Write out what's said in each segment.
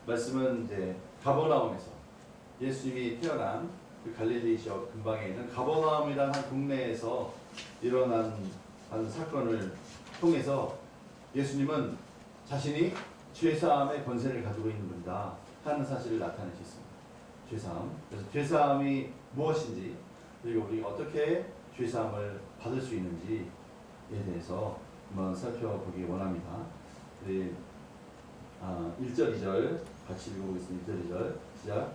말씀은 이제 가버나움에서 예수님이 태어난 그 갈릴리 지역 근방에 있는 가버나움이라는 한 동네에서 일어난 한 사건을 통해서 예수님은 자신이 죄사함의 권세를 가지고 있는 분이다 하는 사실을 나타내셨습니다. 죄사함. 그래서 죄사함이 무엇인지, 그리고 우리가 어떻게 죄사함을 받을 수 있는지에 대해서 한번 살펴보기 원합니다. 1절, 2절 같이 읽어보겠습니다. 1절, 2절 시작.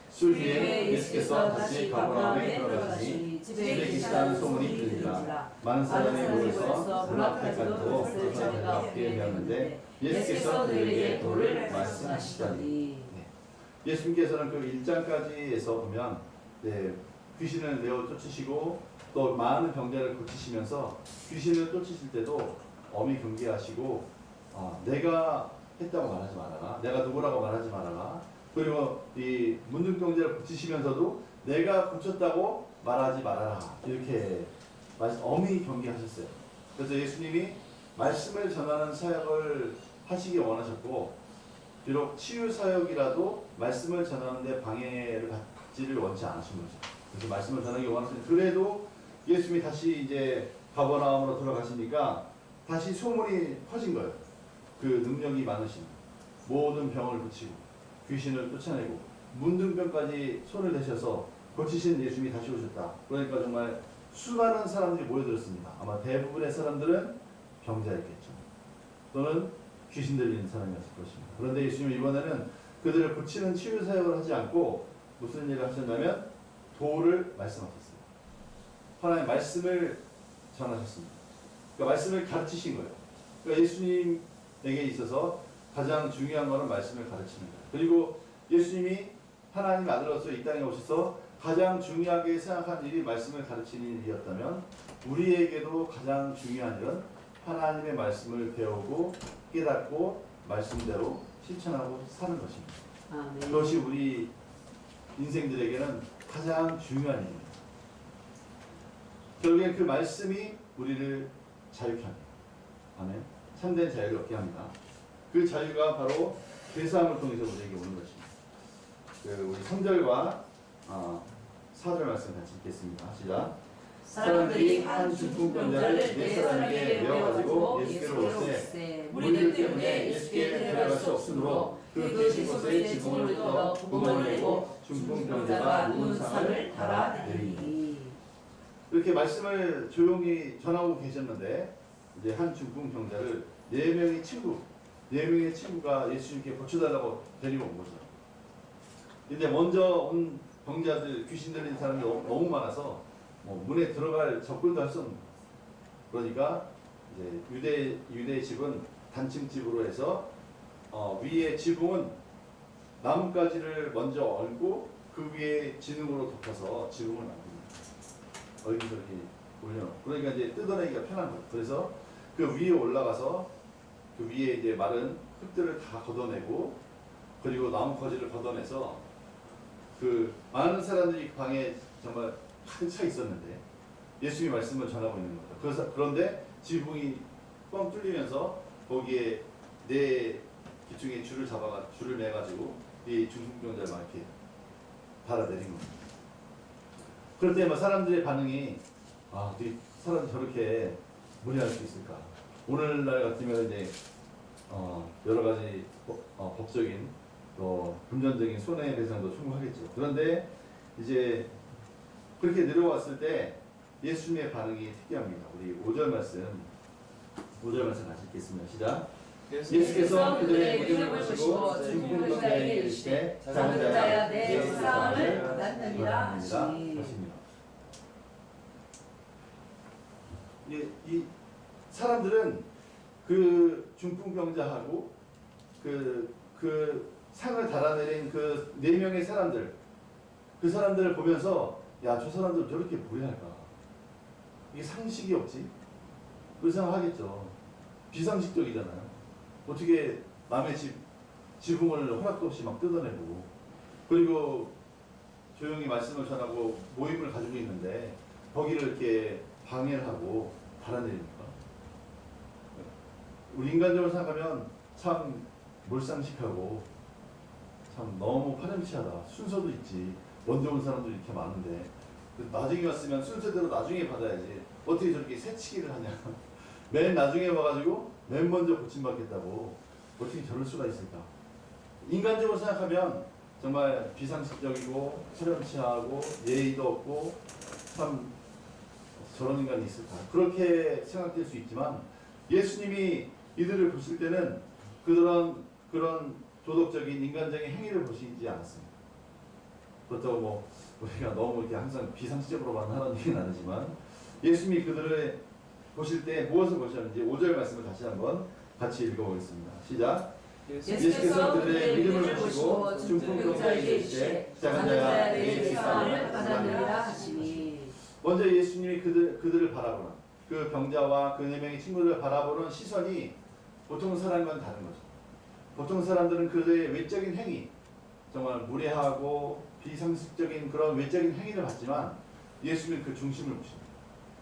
술 뒤에 예수께서 다시 가버나움에 들어가시니 집에 계시다는 소문이 들리니라. 많은 사람이 모여서 문 앞에까지도 서서 배답게 되었는데 예수께서 그들에게 도를 말씀하시더니, 예수님께서는 그 1장까지에서 보면 귀신을 내어 쫓으시고 또 많은 병자를 고치시면서 귀신을 쫓으실 때도 엄히 경계하시고 내가 했다고 말하지 말아라, 내가 누구라고 말하지 말아라, 그리고 이 문둥병자를 고치시면서도 내가 고쳤다고 말하지 말아라, 이렇게 엄히 경계하셨어요. 그래서 예수님이 말씀을 전하는 사역을 하시기 원하셨고, 비록 치유 사역이라도 말씀을 전하는데 방해를 받지를 원치 않으신 거죠. 그래서 말씀을 전하기 원하시는데, 그래도 예수님이 다시 이제 가버나움으로 돌아가시니까 다시 소문이 퍼진 거예요. 그 능력이 많으신, 모든 병을 고치고 귀신을 쫓아내고 문둥병까지 손을 대셔서 고치신 예수님이 다시 오셨다. 그러니까 정말 수많은 사람들이 모여들었습니다. 아마 대부분의 사람들은 병자였겠죠. 또는 귀신 들리는 사람이었을 것입니다. 그런데 예수님은 이번에는 그들을 고치는 치유 사역을 하지 않고 무슨 일을 하셨냐면 도를 말씀하셨어요. 하나님의 말씀을 전하셨습니다. 그러니까 말씀을 가르치신 거예요. 그러니까 예수님에게 있어서 가장 중요한 것은 말씀을 가르치는 거예요. 그리고 예수님이 하나님 아들로서 이 땅에 오셔서 가장 중요하게 생각한 일이 말씀을 가르치는 일이었다면, 우리에게도 가장 중요한 일은 하나님의 말씀을 배우고 깨닫고 말씀대로 실천하고 사는 것입니다. 아멘. 그것이 우리 인생들에게는 가장 중요한 일입니다. 결국엔 그 말씀이 우리를 자유케 합니다. 아멘. 참된 자유를 얻게 합니다. 그 자유가 바로 죄사함을 통해서 우리에게 오는 것입니다. 우리 3절과 4절 말씀 같이 읽겠습니다. 시작. 사람들이 한 중풍병자를 네 사람에게 메어가지고 예수께로 오세 무리들 때문에 예수께 데려갈 수 없으므로 그 계신 곳에 지붕을 뜯어 구멍을 내고 중풍병자가 누운 상을 달아내리니. 이렇게 말씀을 조용히 전하고 계셨는데, 이제 한 중풍병자를 네 명의 친구가 예수님께 고쳐달라고 데리고 온 거죠. 근데 먼저 온 병자들, 귀신 들린 사람이 너무 많아서 문에 들어갈 접근도 할 수 없는 거예요. 그러니까 이제 유대 집은 단층 집으로 해서 위에 지붕은 나뭇가지를 먼저 얹고 그 위에 진흙으로 덮어서 지붕을 만듭니다. 여기저기 올려놓고. 그러니까 이제 뜯어내기가 편한 거예요. 그래서 그 위에 올라가서 그 위에 이제 마른 흙들을 다 걷어내고, 그리고 나뭇가지를 걷어내서 그 많은 사람들이 방에 정말 가득 차 있었는데 예수님이 말씀을 전하고 있는 거죠. 그런데 지붕이 뻥 뚫리면서 거기에 네 기둥에 줄을 매가지고 이 중풍병자를 막 이렇게 달아내린 겁니다. 그럴 때 사람들의 반응이, 이 사람이 저렇게 무리할 수 있을까? 오늘날 같으면 이제 여러 가지 법적인 또 금전적인 손해배상도 청구하겠죠. 그런데 이제 그렇게 내려왔을 때 예수님의 반응이 특이합니다. 우리 5절 말씀 같이 읽겠습니다. 시작. 예수께서 그들의 믿음을 보시고 중풍병자에게 이르시되 작은 자야 내 죄사함을 받았느니라 하시니라. 이 사람들은 그 중풍병자하고 그 상을 달아내린 그 4명의 사람들, 그 사람들을 보면서, 야, 저 사람들 저렇게 무리할까? 이게 상식이 없지? 그 생각하겠죠. 비상식적이잖아요. 어떻게 남의 지붕을 허락도 없이 막 뜯어내고, 그리고 조용히 말씀을 전하고 모임을 가지고 있는데 거기를 이렇게 방해를 하고 달아내립니까? 우리 인간적으로 생각하면 참 몰상식하고 참 너무 파렴치하다. 순서도 있지. 먼저 온 사람도 이렇게 많은데 나중에 왔으면 순서대로 나중에 받아야지. 어떻게 저렇게 새치기를 하냐. 맨 나중에 와가지고 맨 먼저 고침받겠다고. 어떻게 저럴 수가 있을까. 인간적으로 생각하면 정말 비상식적이고 파렴치하고 예의도 없고 참 저런 인간이 있을까. 그렇게 생각될 수 있지만 예수님이 이들을 보실 때는 그런 도덕적인 인간적인 행위를 보시지 않았습니다. 그렇다고 뭐 우리가 너무 이렇게 항상 비상식적으로만 하는 얘기는 아니지만 예수님이 그들을 보실 때 무엇을 보셨는지 5절 말씀을 다시 한번 같이 읽어보겠습니다. 시작. 예수께서 그들의 믿음을 보시고 중풍병자에게 이르시되 작은 자야 내 죄사함을 받아들이라 하시니. 먼저 예수님이 그들을 바라보는 그 병자와 그 4명의 친구들을 바라보는 시선이 보통 사람과는 다른 거죠. 보통 사람들은 그들의 외적인 행위, 정말 무례하고 비상식적인 그런 외적인 행위를 봤지만 예수님은 그 중심을 보십니다.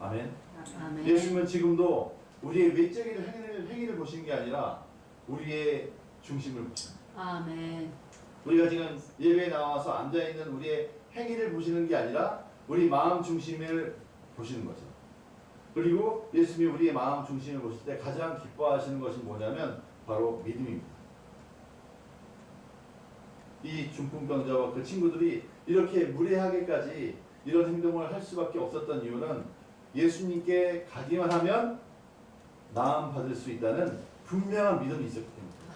아멘. 아멘. 예수님은 지금도 우리의 외적인 행위를 보시는 게 아니라 우리의 중심을 보십니다. 아멘. 우리가 지금 예배에 나와서 앉아있는 우리의 행위를 보시는 게 아니라 우리 마음 중심을 보시는 거죠. 그리고 예수님이 우리의 마음 중심을 보실 때 가장 기뻐하시는 것이 뭐냐면 바로 믿음입니다. 이 중풍병자와 그 친구들이 이렇게 무례하게까지 이런 행동을 할 수밖에 없었던 이유는 예수님께 가기만 하면 나음 받을 수 있다는 분명한 믿음이 있었기 때문입니다.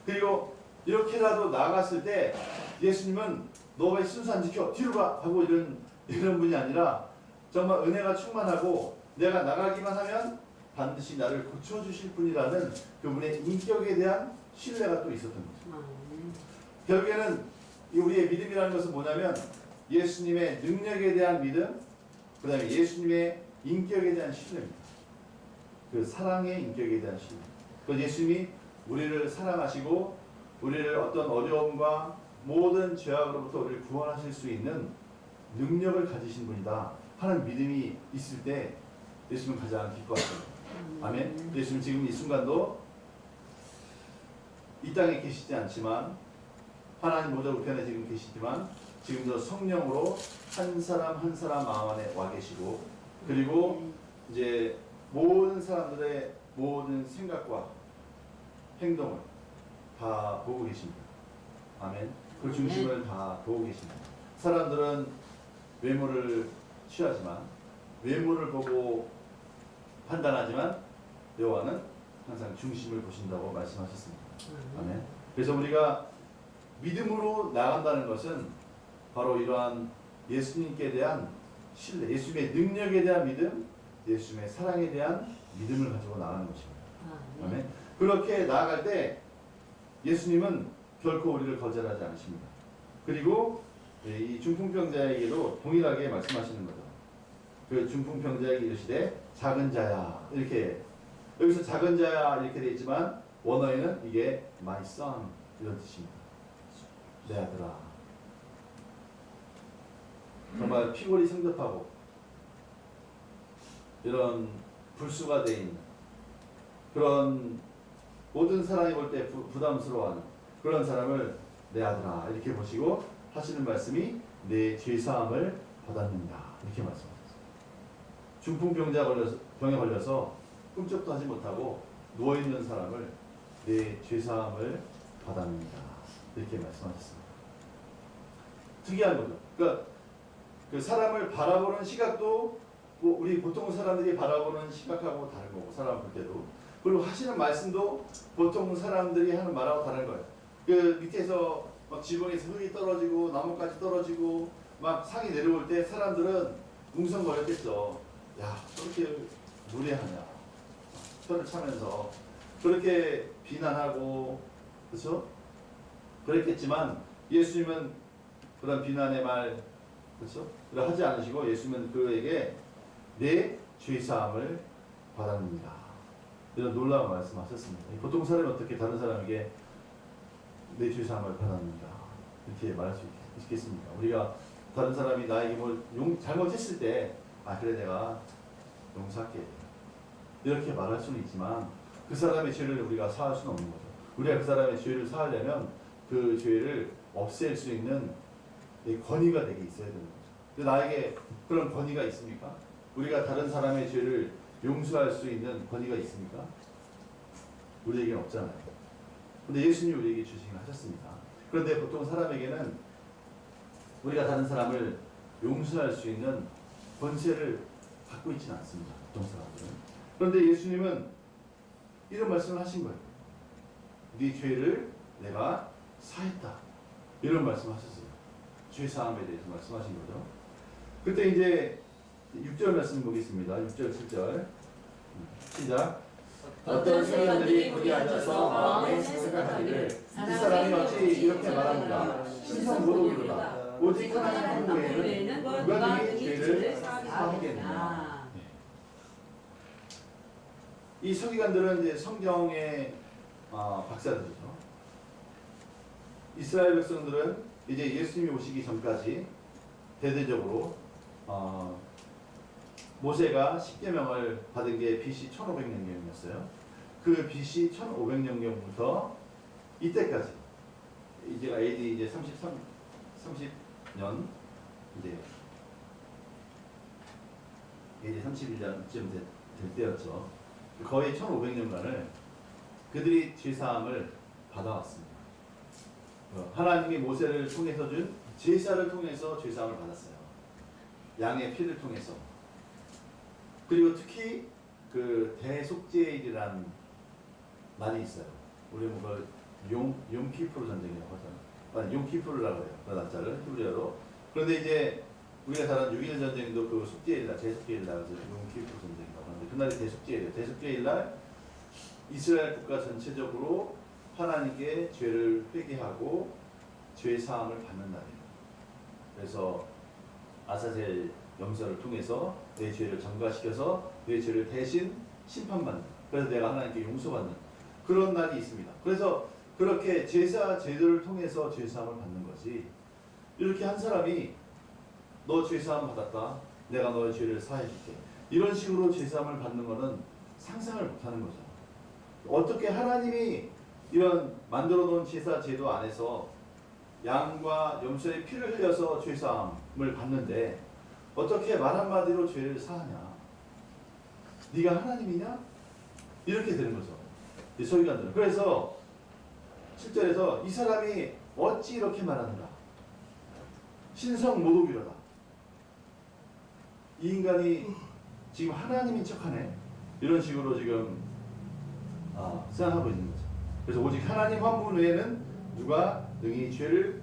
그리고 이렇게라도 나갔을 때 예수님은 너 왜 순서 안 지켜? 뒤로 가! 하고 이런 분이 아니라 정말 은혜가 충만하고 내가 나가기만 하면 반드시 나를 고쳐주실 분이라는 그분의 인격에 대한 신뢰가 또 있었던 거죠. 결국에는 우리의 믿음이라는 것은 뭐냐면 예수님의 능력에 대한 믿음, 그 다음에 예수님의 인격에 대한 신뢰입니다. 그 사랑의 인격에 대한 신뢰. 그 예수님이 우리를 사랑하시고 우리를 어떤 어려움과 모든 죄악으로부터 우리를 구원하실 수 있는 능력을 가지신 분이다 하는 믿음이 있을 때 예수님은 가장 기뻐하십니다. 아멘. 예수님 지금 이 순간도 이 땅에 계시지 않지만 하나님 보좌 우편에 지금 계시지만 지금도 성령으로 한 사람 한 사람 마음 안에 와 계시고 그리고 이제 모든 사람들의 모든 생각과 행동을 다 보고 계십니다. 아멘. 그 중심을 다 보고 계십니다. 사람들은 외모를 취하지만 외모를 보고 판단하지만 여호와는 항상 중심을 보신다고 말씀하셨습니다. 아멘. 그래서 우리가 믿음으로 나간다는 것은 바로 이러한 예수님께 대한 신뢰, 예수님의 능력에 대한 믿음, 예수님의 사랑에 대한 믿음을 가지고 나가는 것입니다. 아멘. 그렇게 나아갈 때 예수님은 결코 우리를 거절하지 않으십니다. 그리고 이 중풍병자에게도 동일하게 말씀하시는 거죠. 그 중풍병자에게 이르시되 작은 자야 이렇게 여기서 작은 자야 이렇게 되어 있지만 원어에는 이게 my son 이런 뜻입니다. 내 아들아. 정말 피골이 성급하고 이런 불수가 돼 있는 그런 모든 사람이 볼 때 부담스러워하는 그런 사람을 내 아들아 이렇게 보시고 하시는 말씀이 내 죄사함을 받았는다 이렇게 말씀하셨어요. 중풍병에 걸려서 꿈쩍도 하지 못하고 누워있는 사람을 내 죄사함을 받았는다 이렇게 말씀하셨습니다. 특이한 거죠. 그러니까 그 사람을 바라보는 시각도 뭐 우리 보통 사람들이 바라보는 시각하고 다른 거고 사람 볼 때도 그리고 하시는 말씀도 보통 사람들이 하는 말하고 다른 거예요. 그 밑에서 막 지붕에서 흙이 떨어지고 나무까지 떨어지고 막 상이 내려올 때 사람들은 웅성거렸겠죠. 야 저렇게 무례하냐 혀를 차면서 그렇게 비난하고 그렇죠? 그랬겠지만 예수님은 그런 비난의 말 그렇죠? 하지 않으시고 예수님은 그에게 내 죄사함을 받았느니라 이런 놀라운 말씀하셨습니다. 보통 사람이 어떻게 다른 사람에게 내 죄사함을 받았느니라 이렇게 말할 수 있겠습니까? 우리가 다른 사람이 나에게 뭘 잘못했을 때 아 그래 내가 용서할게 이렇게 말할 수는 있지만 그 사람의 죄를 우리가 사할 수는 없는 거죠. 우리가 그 사람의 죄를 사하려면 그 죄를 없앨 수 있는 이 권위가 내게 있어야 되는 거죠. 근데 나에게 그런 권위가 있습니까? 우리가 다른 사람의 죄를 용서할 수 있는 권위가 있습니까? 우리에게는 없잖아요. 근데 예수님이 우리에게 주시긴 하셨습니다. 그런데 보통 사람에게는 우리가 다른 사람을 용서할 수 있는 권세를 갖고 있지는 않습니다. 보통 사람들은. 그런데 예수님은 이런 말씀을 하신 거예요. 네 죄를 내가 사했다. 이런 말씀을 하셨어요. 죄 사함에 대해서 말씀하신 거죠. 그때 이제 6절 말씀 보겠습니다. 6절, 7절. 시작. 어떤 서기관들이 거기 앉아서 마음에 생각하기를 이 사람이 어찌 이렇게 말하는가. 신성모독이로다. 오직 하나님 한 외에는 누가 이 죄를 사하겠느냐. 이 서기관들은 이제 성경의 박사들이죠. 이스라엘 백성들은 이제 예수님이 오시기 전까지 대대적으로 모세가 십계명을 받은 게 BC 1500년경이었어요. 그 BC 1500년경부터 이때까지 이제 AD 이제 30년 이제 AD 31년쯤 될 때였죠. 거의 1500년간을 그들이 죄사함을 받아왔습니다. 하나님이 모세를 통해서 준 제사를 통해서 죄사함을 받았어요. 양의 피를 통해서. 그리고 특히 그 대속죄일이라는 날이 있어요. 우리 뭔가 용키푸르 전쟁이라고 하잖아요. 용키푸르라고 해요. 그 날짜를 히브리어로. 그런데 이제 우리가 잘 아는 6.1 전쟁도 그 속죄일날, 대속죄일날, 용키푸르 전쟁이라고 하는데 그날이 대속죄일이에요. 대속죄일날 이스라엘 국가 전체적으로 하나님께 죄를 회개하고 죄 사함을 받는 날이에요. 그래서 아사셀 염소를 통해서 내 죄를 전가시켜서 내 죄를 대신 심판받는, 그래서 내가 하나님께 용서받는 그런 날이 있습니다. 그래서 그렇게 제사 제도를 통해서 죄 사함을 받는 거지. 이렇게 한 사람이 너 죄 사함 받았다, 내가 너의 죄를 사해줄게, 이런 식으로 죄 사함을 받는 거는 상상을 못하는 거죠. 어떻게 하나님이 이런 만들어 놓은 제사 제도 안에서 양과 염소의 피를 흘려서 죄 사함을 받는데 어떻게 말 한마디로 죄를 사하냐? 네가 하나님이냐? 이렇게 되는 거죠. 이 서기관들은. 그래서 7절에서 이 사람이 어찌 이렇게 말하는가? 신성모독이로다. 이 인간이 지금 하나님인 척하네. 이런 식으로 지금 생각하고 있는 거죠. 그래서 오직 하나님 한 분 외에는 누가 능히 죄를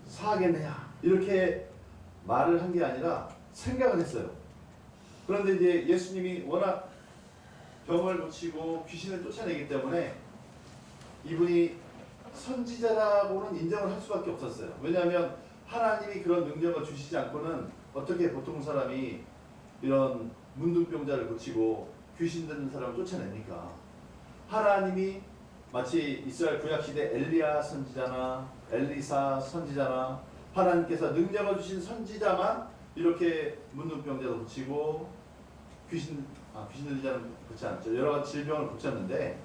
사하겠느냐? 이렇게 말을 한 게 아니라 생각을 했어요. 그런데 이제 예수님이 워낙 병을 고치고 귀신을 쫓아내기 때문에 이분이 선지자라고는 인정을 할 수밖에 없었어요. 왜냐하면 하나님이 그런 능력을 주시지 않고는 어떻게 보통 사람이 이런 문둥병자를 고치고 귀신 듣는 사람을 쫓아냅니까? 하나님이 마치 이스라엘 구약시대 엘리야 선지자나 엘리사 선지자나 하나님께서 능력을 주신 선지자만 이렇게 문둥병자도 고치고 귀신 들리자는 고치지 않죠. 여러 가지 질병을 고쳤는데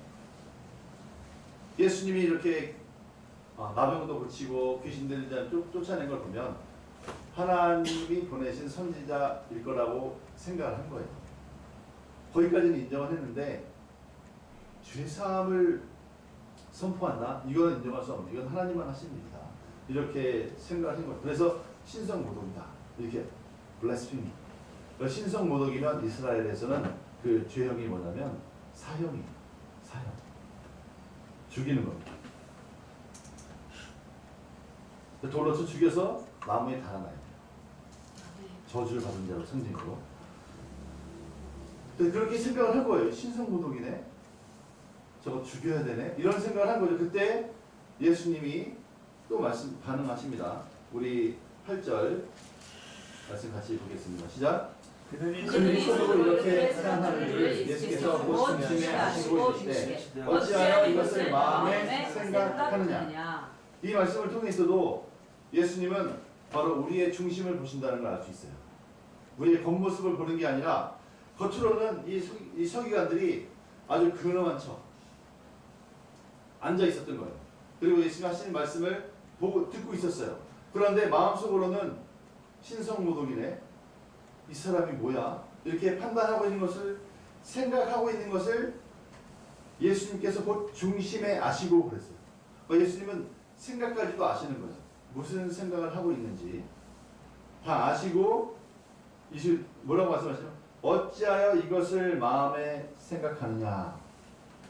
예수님이 이렇게 나병도 고치고 귀신 들리자를 쫓아낸 걸 보면 하나님이 보내신 선지자일 거라고 생각을 한 거예요. 거기까지는 인정을 했는데 죄사함을 선포한다? 이건 인정할 수 없는, 이건 하나님만 하신 일이다. 이렇게 생각을 한 거예요. 그래서 신성모독이다. 이렇게 블라스피미. 신성모독이면 이스라엘에서는 그 죄형이 뭐냐면 사형이에요. 사형. 죽이는 겁니다. 돌로 쳐 죽여서 나무에 달아놔야 돼요. 저주를 받은 자로 상징으로. 그렇게 생각을 한 거예요. 신성모독이네. 저거 죽여야 되네. 이런 생각을 한 거죠. 그때 예수님이 또 반응하십니다. 우리 8절 말씀 같이 보겠습니다. 시작. 그들이 서로 이렇게 사랑하는 줄 예수께서 보시며 아시고 계시되 어찌하여 이것을 마음에 생각하느냐. 이 말씀을 통해서도 예수님은 바로 우리의 중심을 보신다는 걸 알 수 있어요. 우리의 겉모습을 보는 게 아니라 겉으로는 이 서기관들이 아주 근엄한 척 앉아 있었던 거예요. 그리고 예수님 하시는 말씀을 보고 듣고 있었어요. 그런데 마음속으로는 신성모독이네, 이 사람이 뭐야, 이렇게 판단하고 있는 것을, 생각하고 있는 것을 예수님께서 곧 중심에 아시고 그랬어요. 예수님은 생각까지도 아시는 거죠. 무슨 생각을 하고 있는지 다 아시고, 뭐라고 말씀하시죠? 어찌하여 이것을 마음에 생각하느냐.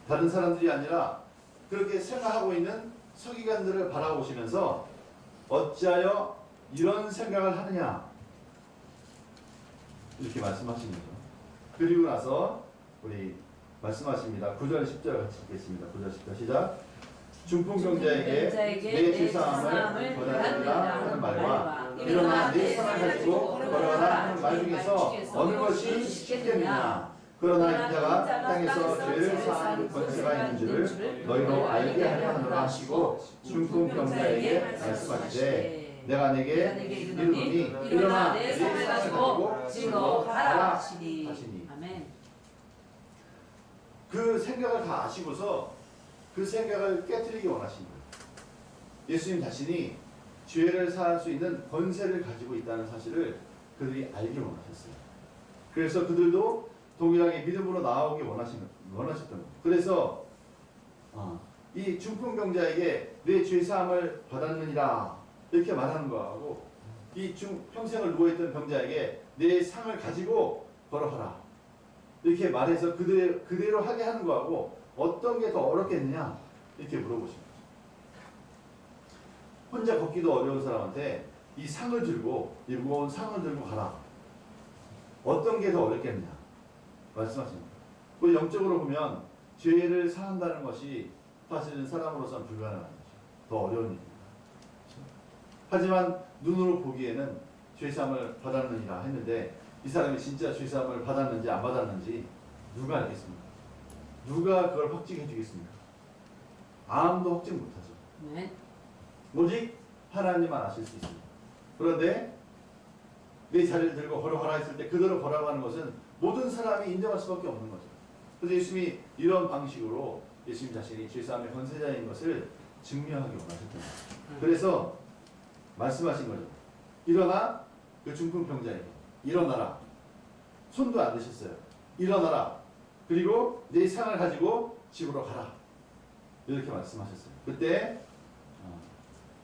다른 사람들이 아니라 그렇게 생각하고 있는 서기관들을 바라보시면서 어찌하여 이런 생각을 하느냐, 이렇게 말씀하시는 거죠. 그리고 나서 우리 말씀하십니다. 9절 10절 같이 읽겠습니다. 9절 10절 시작. 중풍병자에게 내 죄사함을 고하느니라 하는 말과 일어나 내 상을 가지고 걸어가라 하는 말 중에서 어느 것이 쉽겠느냐. 그러나 인자가 땅에서 죄를 사하는 권세가 있는 줄을 너희로 알게 하려느라 하시고 중풍병자에게 말씀하시되 내가 내게 이르노니 일어나 내 상을 가지고 집으로 가라 하시니. 아멘. 그 생각을 다 아시고서 그 생각을 깨뜨리기 원하신 거예요. 예수님 자신이 죄를 사할 수 있는 권세를 가지고 있다는 사실을 그들이 알기 원하셨어요. 그래서 그들도 동일하게 믿음으로 나오기 원하셨던 거예요. 그래서 이 중풍병자에게 내 죄사함을 받았느니라 이렇게 말하는 거하고, 이 평생을 누워있던 병자에게 내 상을 가지고 걸어가라 이렇게 말해서 그대로 하게 하는 거하고 어떤 게 더 어렵겠느냐 이렇게 물어보신 거죠. 혼자 걷기도 어려운 사람한테 이 상을 들고, 이 무거운 상을 들고 가라, 어떤 게 더 어렵겠느냐 말씀하십니다. 그 영적으로 보면 죄를 사한다는 것이 사실은 사람으로서는 불가능한 거죠. 더 어려운 일입니다. 하지만 눈으로 보기에는 죄사함을 받았느니라 했는데 이 사람이 진짜 죄사함을 받았는지 안 받았는지 누가 알겠습니까? 누가 그걸 확증해 주겠습니까? 아무도 확증 못하죠. 네. 오직 하나님만 아실 수 있습니다. 그런데 내 자리를 들고 걸어가라 했을 때 그대로 걸어가는 것은 모든 사람이 인정할 수밖에 없는 거죠. 그래서 예수님이 이런 방식으로 예수님 자신이 죄사함의 권세자인 것을 증명하기 원하셨던 거죠. 그래서 말씀하신 거죠. 일어나, 그 중풍병자에게 일어나라. 손도 안 드셨어요. 일어나라. 그리고 내 상을 가지고 집으로 가라. 이렇게 말씀하셨어요. 그때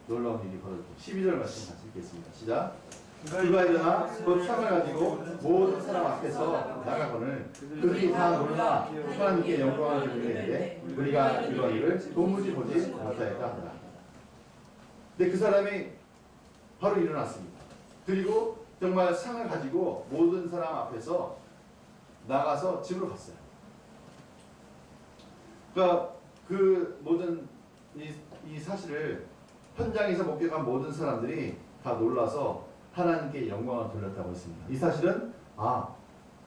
놀라운 일이 벌어졌고, 12절 말씀 같이 읽겠습니다. 시작. 그가 일어나 곧 상을 가지고 모든 사람 앞에서 나가거늘 그들이 다 놀라 하나님께 영광을 돌리는데 우리가 이런 일을 도무지 보지 못하였다 한다. 근데 그 사람이 바로 일어났습니다. 그리고 정말 상을 가지고 모든 사람 앞에서 나가서 집으로 갔어요. 그러니까 그 모든 이 사실을 현장에서 목격한 모든 사람들이 다 놀라서 하나님께 영광을 돌렸다고 했습니다. 이 사실은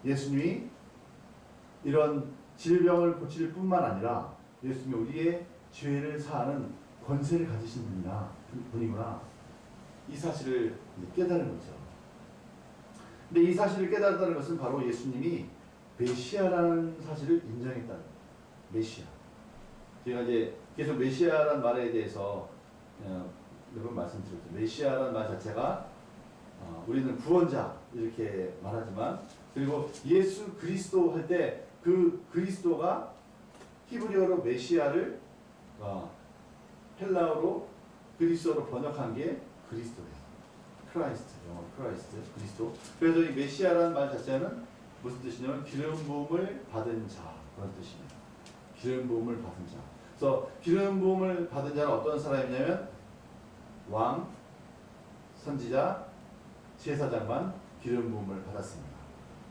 예수님이 이런 질병을 고칠 뿐만 아니라 예수님이 우리의 죄를 사하는 권세를 가지신 분이구나. 이 사실을 깨달은 거죠. 근데 이 사실을 깨달았다는 것은 바로 예수님이 메시아라는 사실을 인정했다는 거예요. 메시아. 제가 이제 계속 메시아라는 말에 대해서 몇 번 말씀드렸죠. 메시아라는 말 자체가 우리는 구원자 이렇게 말하지만, 그리고 예수 그리스도 할 때 그 그리스도가 히브리어로 메시아를 헬라어로 그리스도로 번역한 게 그리스도예요. 크라이스트, 영어로 크라이스트, 그리스도. 그래서 이 메시아라는 말 자체는 무슨 뜻이냐면 기름 부음을 받은 자, 그런 뜻입니다. 기름 부음을 받은 자. 그래서 기름 부음을 받은 자는 어떤 사람이냐면 왕, 선지자, 제사장만 기름 부음을 받았습니다.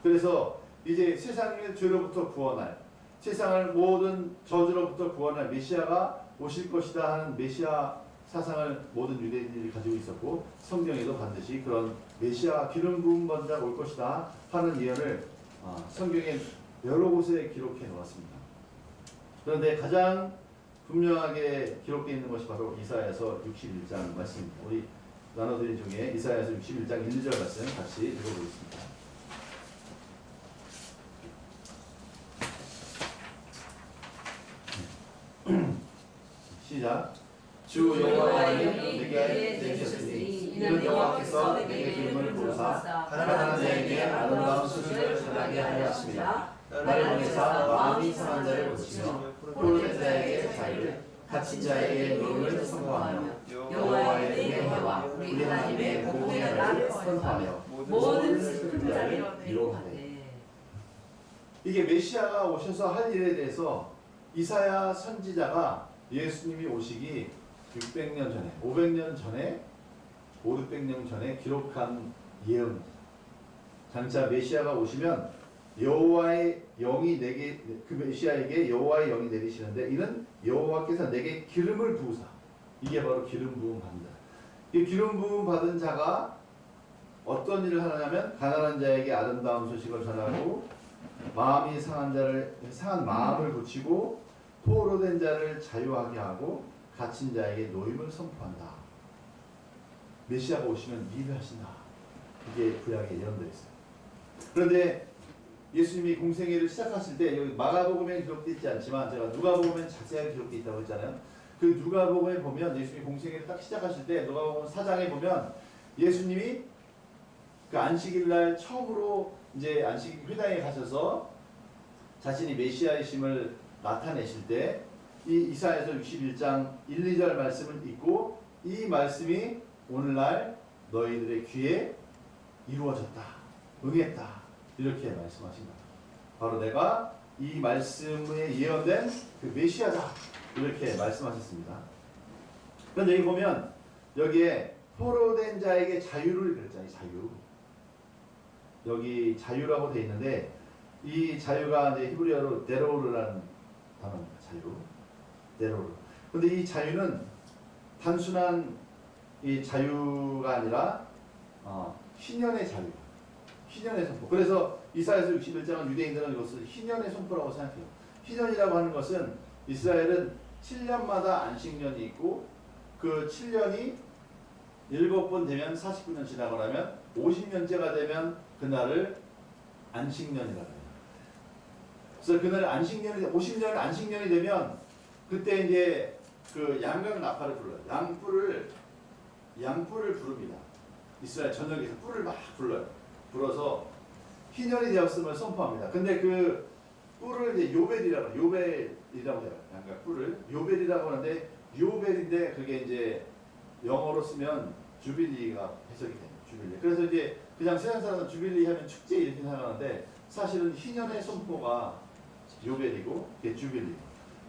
그래서 이제 세상을 죄로부터 구원할, 세상을 모든 저주로부터 구원할 메시아가 오실 것이다 하는 메시아 사상을 모든 유대인들이 가지고 있었고, 성경에도 반드시 그런 메시아 기름 부음 받은 자가 올 것이다 하는 예언을 성경에 여러 곳에 기록해 놓았습니다. 그런데 가장 분명하게 기록되어 있는 것이 바로 이사야서 61장 말씀입니다. 우리 나눠드린 중에 이사야서 61장 1절 말씀 같이 읽어보겠습니다. 시작. 주 여호와의 영이 내게 내주셨으니 이는 여호와께서 내게 기름을 부으사 가난한 자에게 아름다운 소식을 전하게 하였습니다. 나를 보내사 마음이 상한 자를 고치며 포로된 자에게 자유를, 갇힌 자에게 노임을 선포하며 여호와의 은혜와 우리 하나님의 복음의 날을 선포하며 모든 슬픈 자를 위로하되. 이게 메시아가 오셔서 할 일에 대해서 이사야 선지자가 예수님이 오시기 600년 전에, 500년 전에, 500년 전에 기록한 예언. 장차 메시아가 오시면 여호와의 영이 내게, 그 메시아에게 여호와의 영이 내리시는데 이는 여호와께서 내게 기름을 부으사. 이게 바로 기름 부음 받는다. 이 기름 부음 받은 자가 어떤 일을 하느냐면 가난한 자에게 아름다운 소식을 전하고 마음이 상한 마음을 고치고 포로된 자를 자유하게 하고 갇힌 자에게 노임을 선포한다. 메시아가 오시면 일을 하신다. 이게 구약에 예언되어 있어요. 그런데 예수님이 공생애를 시작하실 때 여기 마가복음에 기록되어 있지 않지만 제가 누가복음에 자세하게 기록되어 있다고 했잖아요. 그 누가복음에 보면 예수님이 공생애를 딱 시작하실 때 누가복음 4장에 보면 예수님이 그 안식일날 처음으로 이제 안식 회당에 가셔서 자신이 메시아이심을 나타내실 때 이 이사야서 61장 1, 2절 말씀을 읽고 이 말씀이 오늘날 너희들의 귀에 이루어졌다. 응했다. 이렇게 말씀하신다. 바로 내가 이 말씀에 예언된 그 메시아다. 이렇게 말씀하셨습니다. 그런데 여기 보면 여기에 포로된 자에게 자유를 그랬잖아요. 자유. 여기 자유라고 되어 있는데 이 자유가 이제 히브리어로 데로르라는 단어입니다. 자유. 데로르. 그런데 이 자유는 단순한 이 자유가 아니라 희년의 자유. 희년의 선포. 그래서 이사야서 61장은 유대인들은 이것을 희년의 선포라고 생각해요. 희년이라고 하는 것은 이스라엘은 7년마다 안식년이 있고 그 7년이 7번 되면 49년 지나고 나면 50년째가 되면 그날을 안식년이라고 해요. 그래서 그날 안식년이 50년 안식년이 되면 그때 이제 그 양각 나팔을 불러요. 양뿔을 부릅니다. 이스라엘 전역에서 뿔을 막 불러요. 불어서 희년이 되었음을 선포합니다. 근데 그 뿔을 이제 요벨이라고 해요. 양각 뿔을 요벨이라고 하는데 요벨인데 그게 이제 영어로 쓰면 주빌리가 해석이 돼요. 주빌리. 그래서 이제 그냥 세상 사람은 주빌리 하면 축제 이렇게 생각하는데 사실은 희년의 선포가 요벨이고 그게 주빌리.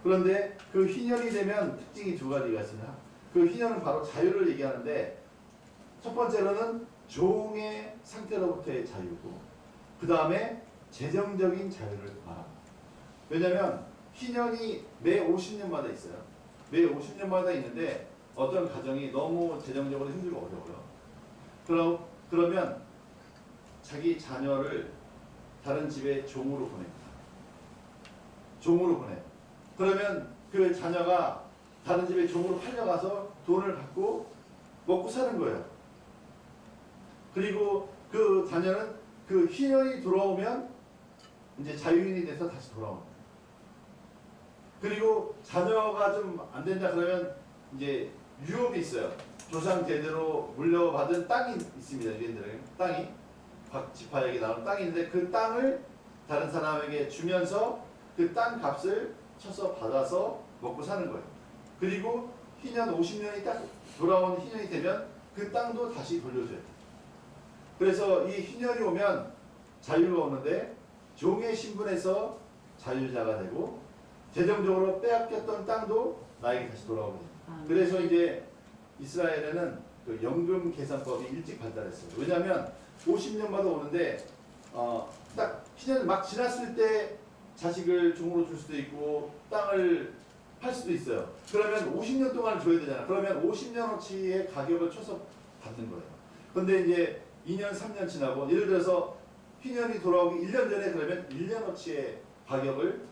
그런데 그 희년이 되면 특징이 두 가지가 있습니다. 그 희년은 바로 자유를 얘기하는데 첫 번째로는 종의 상태로부터의 자유고 그 다음에 재정적인 자유를 말합니다. 왜냐하면 희년이 매 50년마다 있어요. 매 50년마다 있는데 어떤 가정이 너무 재정적으로 힘들고 어려워요. 그러면 자기 자녀를 다른 집에 종으로 보냅니다. 종으로 보내요. 그러면 그 자녀가 다른 집에 종으로 팔려가서 돈을 갖고 먹고 사는 거예요. 그리고 그 자녀는 그 희년이 돌아오면 이제 자유인이 돼서 다시 돌아옵니다. 그리고 자녀가 좀 안 된다 그러면 이제 유업이 있어요. 조상 대대로 물려받은 땅이 있습니다. 유대인들은 땅이 각 지파에게 나오는 땅이 있는데 그 땅을 다른 사람에게 주면서 그 땅 값을 쳐서 받아서 먹고 사는 거예요. 그리고 희년 50년이 딱 돌아오는 희년이 되면 그 땅도 다시 돌려줘야 돼요. 그래서 이 희년이 오면 자유가 오는데 종의 신분에서 자유자가 되고 재정적으로 빼앗겼던 땅도 나에게 다시 돌아오게 됩니다. 그래서 이제 이스라엘에는 그 연금 계산법이 일찍 발달했어요. 왜냐하면 50년마다 오는데 딱 희년이 막 지났을 때 자식을 종으로 줄 수도 있고 땅을 팔 수도 있어요. 그러면 50년 동안 줘야 되잖아. 그러면 50년어치의 가격을 쳐서 받는 거예요. 근데 이제 2년, 3년 지나고 예를 들어서 희년이 돌아오기 1년 전에 그러면 1년어치의 가격을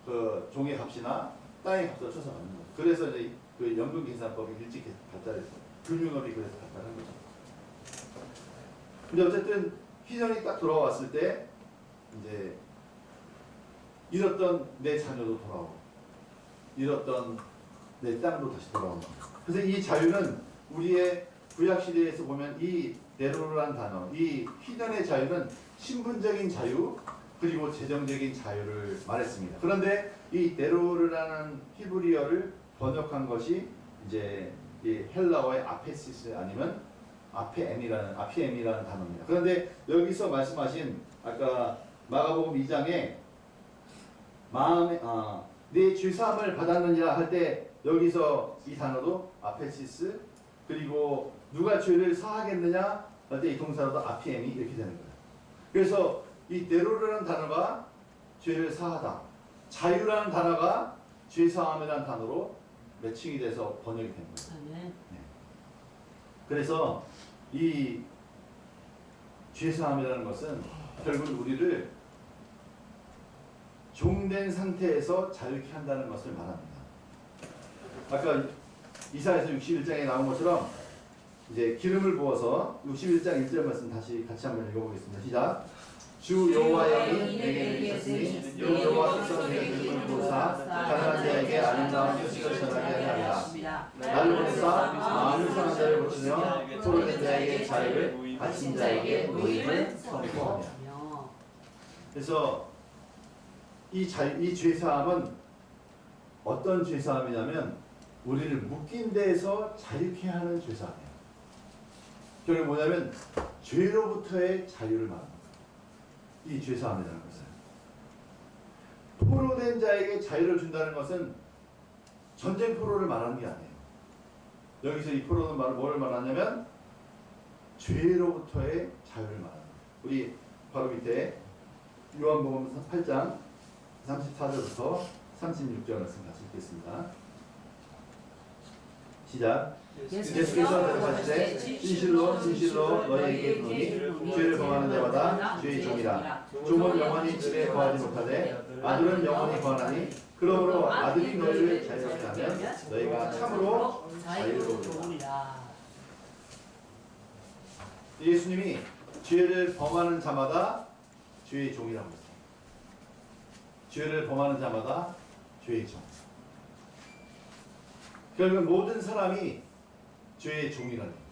그 종의 값이나 땅의 값을 쳐서 받는 거예요. 그래서 이제 그 연금 계산법이 일찍 발달했어요. 금융업이 그래서 발달한 거죠. 근데 어쨌든 희년이 딱 돌아왔을 때 이제 잃었던 내 자녀도 돌아오고 잃었던 내 땅으로 다시 돌아오는 거예요. 그래서 이 자유는 우리의 구약 시대에서 보면 이 네로라는 단어, 이 희년의 자유는 신분적인 자유 그리고 재정적인 자유를 말했습니다. 그런데 이 네로르라는 히브리어를 번역한 것이 이제 이 헬라어의 아페시스 아니면 아피엠이라는 단어입니다. 그런데 여기서 말씀하신 아까 마가복음 2장에 마음에 내 죄사함을 받았느니라 할 때 여기서 이 단어도 아페시스 그리고 누가 죄를 사하겠느냐 할 때 이 동사로도 아피엠이 이렇게 되는 거예요. 그래서 이 네로라는 단어가 죄를 사하다, 자유라는 단어가 죄사함이라는 단어로 매칭이 돼서 번역이 된 거예요. 네. 그래서 이 죄사함이라는 것은 결국 우리를 종된 상태에서 자유케 한다는 것을 말합니다. 아까 이사야서 61장에 나온 것처럼 이제 기름을 부어서 61장 1절 말씀 다시 같이 한번 읽어보겠습니다. 시작. 주 여호와의 영이 내게 계셨으니 주 여호와께서 내게 기름을 부으사 가난한 자에게 아름다운 소식을 전하게 하리라. 나를 보내사 마음을 상한 자를 고치며 포로된 자에게 자유를 갇힌 자에게 노임을 선포하며. 그래서 이 죄사함은 어떤 죄사함이냐면 우리를 묶인 데에서 자유케 하는 죄사함이에요. 결국 뭐냐면 죄로부터의 자유를 말합니다. 이 죄사함이라는 것은 포로된 자에게 자유를 준다는 것은 전쟁 포로를 말하는 게 아니에요. 여기서 이 포로는 뭘 말하냐면 죄로부터의 자유를 말합니다. 우리 바로 밑에 요한복음 8장 34절부터 36절 말씀 같이 읽겠습니다. 시작. 예수께서 대답하시되 진실로 진실로 너희에게 이르노니 죄를 범하는 자마다 죄의 종이라. 종은 영원히 집에 거하지 못하되 아들은 영원히 거하나니 그러므로 아들이 너희를 자유롭게 하면 너희가 참으로 자유로우리라. 예수님이 죄를 범하는 자마다 죄의 종이라고 했어요. 죄를 범하는 자마다 죄의 종. 결국 모든 사람이 죄의 종이라는 거죠.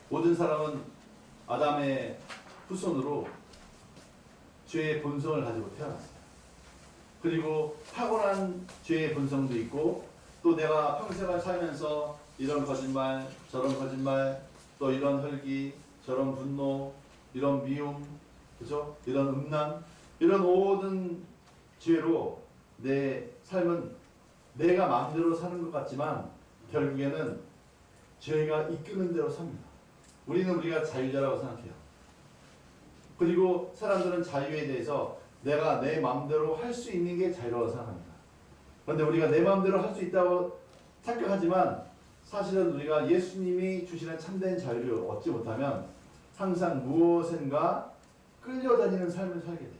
모든 사람은 아담의 후손으로 죄의 본성을 가지고 태어났어요. 그리고 타고난 죄의 본성도 있고 또 내가 평생을 살면서 이런 거짓말, 저런 거짓말, 또 이런 혈기, 저런 분노, 이런 미움, 그죠? 이런 음란, 이런 모든 죄로 내 삶은 내가 마음대로 사는 것 같지만 결국에는 죄가 이끄는 대로 삽니다. 우리가 자유자라고 생각해요. 그리고 사람들은 자유에 대해서 내가 내 마음대로 할 수 있는 게 자유라고 생각합니다. 그런데 우리가 내 마음대로 할 수 있다고 착각하지만 사실은 우리가 예수님이 주시는 참된 자유를 얻지 못하면 항상 무엇인가 끌려다니는 삶을 살게 돼요.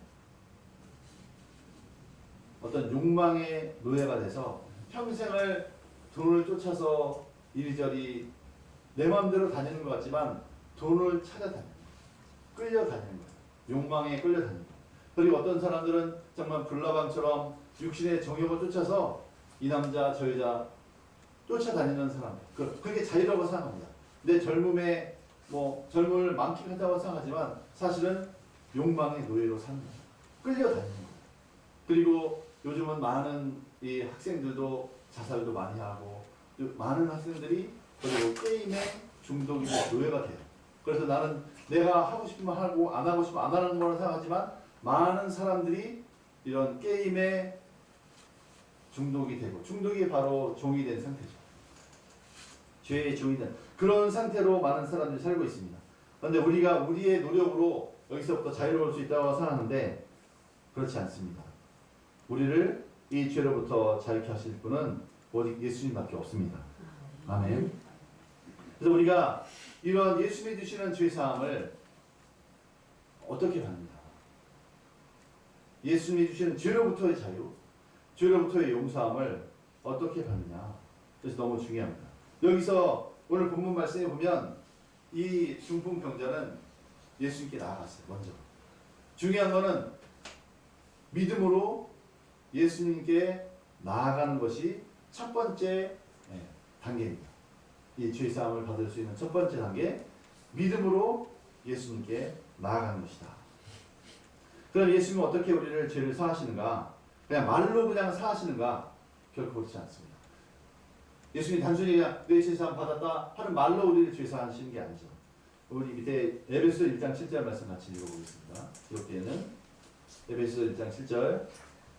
어떤 욕망의 노예가 돼서 평생을 돈을 쫓아서 이리저리 내 마음대로 다니는 것 같지만 돈을 찾아다니는 거예요. 끌려다니는 거예요. 욕망에 끌려다니는 거예요. 그리고 어떤 사람들은 정말 불나방처럼 육신의 정욕을 쫓아서 이 남자 저 여자 쫓아다니는 사람, 그게 자유라고 생각합니다. 내 젊음에 젊음을 만끽한다고 생각하지만 사실은 욕망의 노예로 사는 거예요. 끌려다니는 거예요. 그리고 요즘은 많은 이 학생들도 자살도 많이 하고 많은 학생들이 그리고 게임에 중독이 노예가 돼요. 그래서 나는 내가 하고 싶으면 하고 안 하고 싶으면 안 하는 거라고 생각하지만 많은 사람들이 이런 게임에 중독이 되고 중독이 바로 종이 된 상태죠. 죄의 종이 된 그런 상태로 많은 사람들이 살고 있습니다. 그런데 우리가 우리의 노력으로 여기서부터 자유로울 수 있다고 생각하는데 그렇지 않습니다. 우리를 이 죄로부터 자유케 하실 분은 오직 예수님밖에 없습니다. 아멘. 그래서 우리가 이런 예수님이 주시는 죄사함을 어떻게 받는가? 예수님이 주시는 죄로부터의 자유, 죄로부터의 용서함을 어떻게 받느냐? 그래서 너무 중요합니다. 여기서 오늘 본문 말씀에 보면 이 중풍 병자는 예수님께 나아갔어요. 먼저. 중요한 거는 믿음으로 예수님께 나아가는 것이 첫 번째 단계입니다. 이 죄사함을 받을 수 있는 첫 번째 단계, 믿음으로 예수님께 나아가는 것이다. 그럼 예수님은 어떻게 우리를 죄를 사하시는가? 그냥 말로 그냥 사하시는가? 결코 그렇지 않습니다. 예수님이 단순히 그냥 내 죄사함 받았다 하는 말로 우리를 죄사하시는 게 아니죠. 우리 밑에 에베소 1장 7절 말씀 같이 읽어보겠습니다. 기록되는 에베소 1장 7절.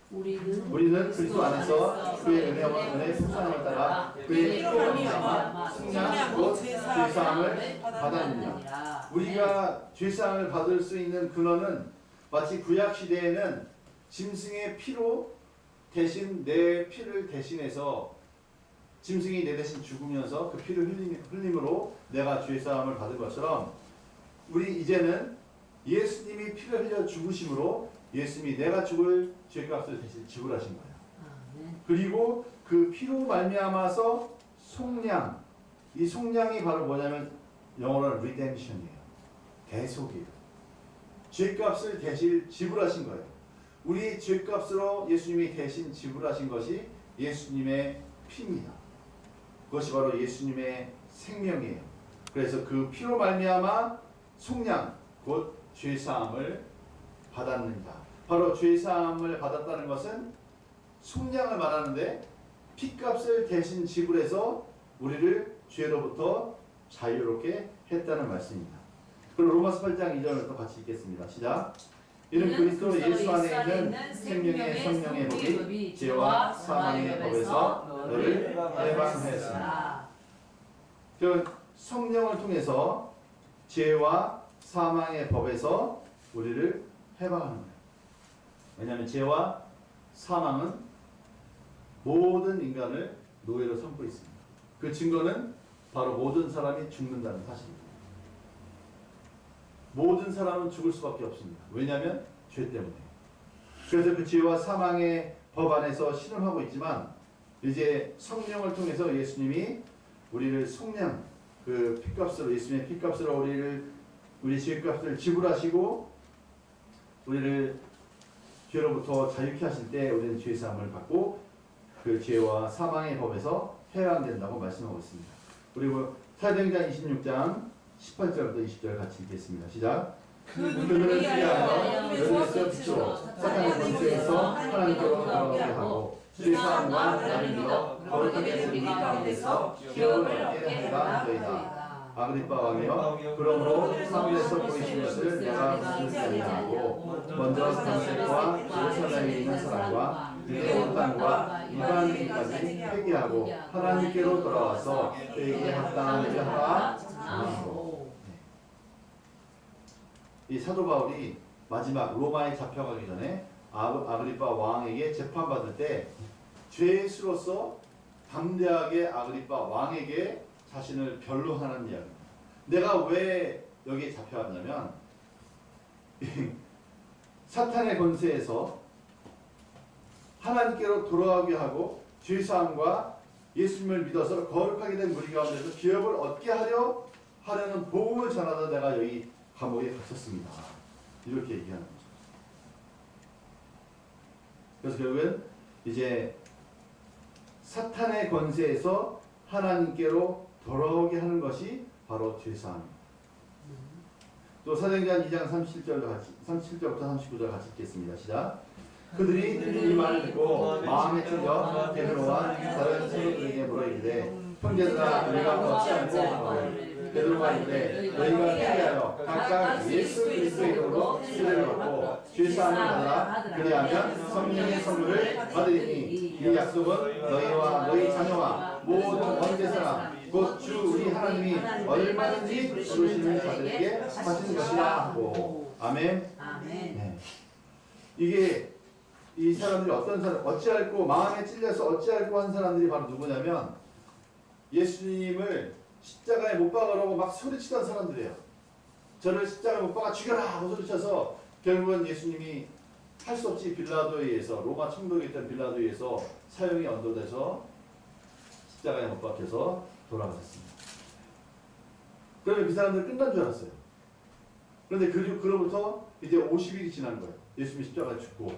우리는 그리스도 안에서 그의 은혜의 풍성함을 따라 그의 피로 말미암아 승리한 곧 죄사함을 받았느니라. 우리가 죄사함을 받을 수 있는 근원은 마치 구약 시대에는 짐승의 피로 대신 내 피를 대신해서 짐승이 내 대신 죽으면서 그 피를 흘림으로 내가 죄사함을 받은 것처럼 우리 이제는 예수님이 피를 흘려 죽으심으로 예수님이 내가 죽을 죄값을 대신 지불하신 거예요. 그리고 그 피로 말미암아서 속량, 이 속량이 바로 뭐냐면 영어로는 redemption이에요. 대속이에요. 죄값을 대신 지불하신 거예요. 우리 죄값으로 예수님이 대신 지불하신 것이 예수님의 피입니다. 그것이 바로 예수님의 생명이에요. 그래서 그 피로 말미암아 속량, 곧 죄사함을 받았느니라. 바로 죄사함을 받았다는 것은 속량을 말하는데 피값을 대신 지불해서 우리를 죄로부터 자유롭게 했다는 말씀입니다. 그리고 로마서 8장 2절을 또 같이 읽겠습니다. 시작. 이는 그리스도 예수 안에 있는 생명의 성령의 법이 죄와 사망의 법에서 너를 해방하였습니다. 그 성령을 통해서 죄와 사망의 법에서 우리를 해방하는 거예요. 왜냐하면 죄와 사망은 모든 인간을 노예로 삼고 있습니다. 그 증거는 바로 모든 사람이 죽는다는 사실입니다. 모든 사람은 죽을 수밖에 없습니다. 왜냐하면 죄 때문에. 그래서 그 죄와 사망의 법 안에서 신음하고 있지만 이제 성령을 통해서 예수님이 우리를 속량, 그 피값으로, 예수님의 피값으로 우리 죄값을 지불하시고 우리를 죄로부터 자유케 하실 때 우리는 죄사함을 받고 그 죄와 사망의 법에서 해방된다고 말씀하고 있습니다. 그리고 사도행전 26장 18절부터 20절 같이 읽겠습니다. 시작. 그들을 피하여 너희에서 빛으로 사탄의 권세에서 하나님께로 돌아오게 하고 죄사함과 나를 믿어 거룩하게 된 우리 가운데서 기업을 얻게 하라 너희다. 아그리빠 왕이여, 그러므로 사무엘에서 보이신 것을 내가 무슨 하고 먼저 다메섹과 예루살렘에 있는 사람과 유대 땅과 이방인까지 회개하고 하나님께로 돌아와서 그에게 합당한 일을 하라 하고. 이 사도 바울이 마지막 로마에 잡혀가기 전에 아그리빠 왕에게 재판받을 때 죄수로서 담대하게 아그리빠 왕에게 자신을 변론하는 이야기입니다. 내가 왜 여기에 잡혀왔냐면 사탄의 권세에서 하나님께로 돌아가게 하고 죄사함과 예수님을 믿어서 거룩하게 된 무리 가운데서 기업을 얻게 하려는 복음을 전하다 내가 여기 감옥에 갇혔습니다. 이렇게 얘기하는 거죠. 그래서 결국엔 이제 사탄의 권세에서 하나님께로 돌아오게 하는 것이 바로 죄사함입니다. 또 사도행전 2장 37절부터 39절 같이 읽겠습니다. 시작. 그들이 이 말을 듣고 마음에 찔려 베드로와 다른 친구들에게 물어이르되 형제들아 우리가 어찌 알고 베드로가 이르되 너희가 회개하여 각각 예수 그리스도의 이름으로 세례를 받고 죄사함을 받으라. 그리하면 성령의 선물을 받으리니 이 약속은 너희와 너희 자녀와 모든 원죄 사람 곧 주 우리 하나님이 얼마든지 부르시는 자들에게 하시는 것이라 하고. 아멘. 네. 이게 이 사람들이 어떤 사람, 어찌할꼬 마음에 찔려서 어찌할꼬 한 사람들이 바로 누구냐면 예수님을 십자가에 못 박으라고 막 소리치던 사람들이에요. 저를 십자가에 못 박아 죽여라 하고 소리쳐서 결국은 예수님이 할 수 없이 빌라도에 의해서 로마 총독이 있던 빌라도에 의해서 사형이 언도돼서 십자가에 못 박혀서 돌아가셨습니다. 그러면 그 사람들 끝난 줄 알았어요. 그런데 그로부터 이제 50일이 지난 거예요. 예수님이 십자가에 죽고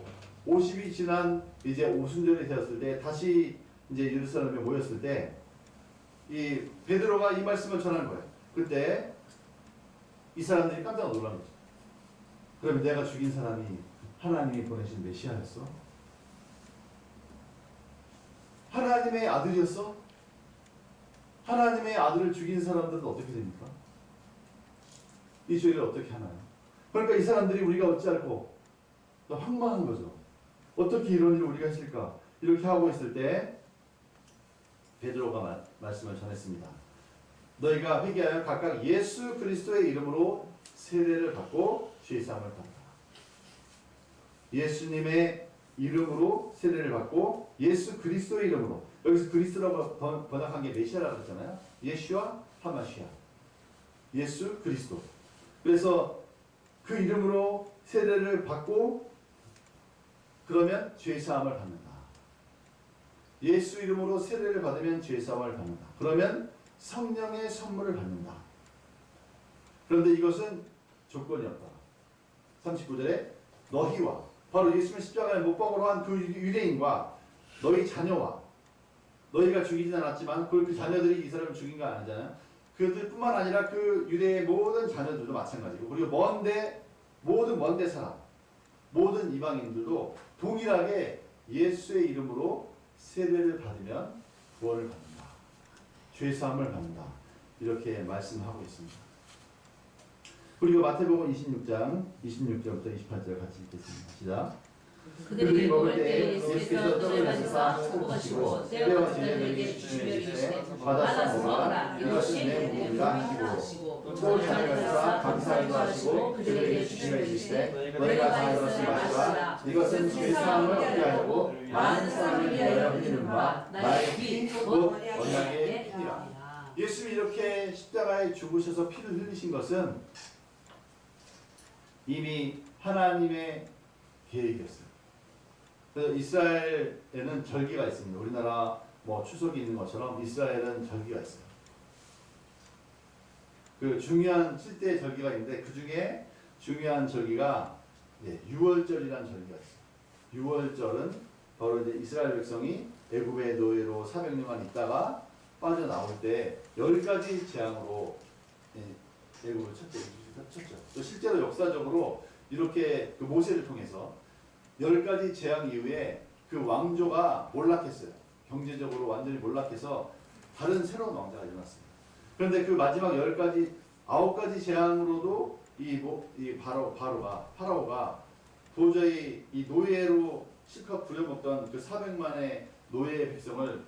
50일이 지난 이제 오순절이 되었을 때 다시 이제 예루살렘에 모였을 때 이 베드로가 이 말씀을 전한 거예요. 그때 이 사람들이 깜짝 놀란 거죠. 그러면 내가 죽인 사람이 하나님이 보내신 메시아였어? 하나님의 아들이었어? 하나님의 아들을 죽인 사람들은 어떻게 됩니까? 이 죄를 어떻게 하나요? 그러니까 이 사람들이 우리가 어찌할꼬 황망한 거죠. 어떻게 이런 일을 우리가 했을까? 이렇게 하고 있을 때 베드로가 말씀을 전했습니다. 너희가 회개하여 각각 예수 그리스도의 이름으로 세례를 받고 죄 사함을 받라. 예수님의 이름으로 세례를 받고 예수 그리스도의 이름으로, 여기서 그리스도라고 번역한 게 메시아라고 했잖아요. 예슈아 하마시아, 예수 그리스도. 그래서 그 이름으로 세례를 받고 그러면 죄 사함을 받는다. 예수 이름으로 세례를 받으면 죄 사함을 받는다. 그러면 성령의 선물을 받는다. 그런데 이것은 조건이 없다. 39절에 너희와, 바로 예수님을 십자가에 못 박으러 한 그 유대인과 너희 자녀와, 너희가 죽이진 않았지만 그 자녀들이 이 사람을 죽인 거 아니잖아요. 그들뿐만 아니라 그 유대의 모든 자녀들도 마찬가지고, 그리고 모든 먼데 사람, 모든 이방인들도 동일하게 예수의 이름으로 세례를 받으면 구원을 받는다. 죄 사함을 받는다. 이렇게 말씀하고 있습니다. 그리고 마태복음 26장 26절부터 28절 같이 읽겠습니다. 시작. 그들이 먹을 때 예수께서 떡을 가지사 볶으시고 떼어 제자들에게 주시며 이르시되 받아서 먹으라. 이것이 내 몸이라 하시고 또 잔을 가지사 감사하기도 하시고 그들에게 주시며 이르시되 너희가 다 이것을 마시라. 이것은 죄 사함을 얻게 하려고 많은 사람을 위하여 흘리는 바 나의 피 곧 언약의 피니라. 예수님이 이렇게 십자가에 죽으셔서 피를 흘리신 것은 이미 하나님의 계획이었어요. 그래서 이스라엘에는 절기가 있습니다. 우리나라 뭐 추석이 있는 것처럼 이스라엘은 절기가 있어요. 그 중요한 7대 절기가 있는데 그 중에 중요한 절기가 유월절이라는 절기가 있어요. 유월절은 바로 이제 이스라엘 백성이 애굽의 노예로 400년간 있다가 빠져나올 때 10가지 재앙으로 애굽을 쳤죠. 또 실제로 역사적으로 이렇게 그 모세를 통해서 10가지 재앙 이후에 그 왕조가 몰락했어요. 경제적으로 완전히 몰락해서 다른 새로운 왕자가 일어났습니다. 그런데 그 마지막 10가지, 9가지 재앙으로도 이 파라오가 도저히 이 노예로 실컷 부려먹던 그 400만의 노예 백성을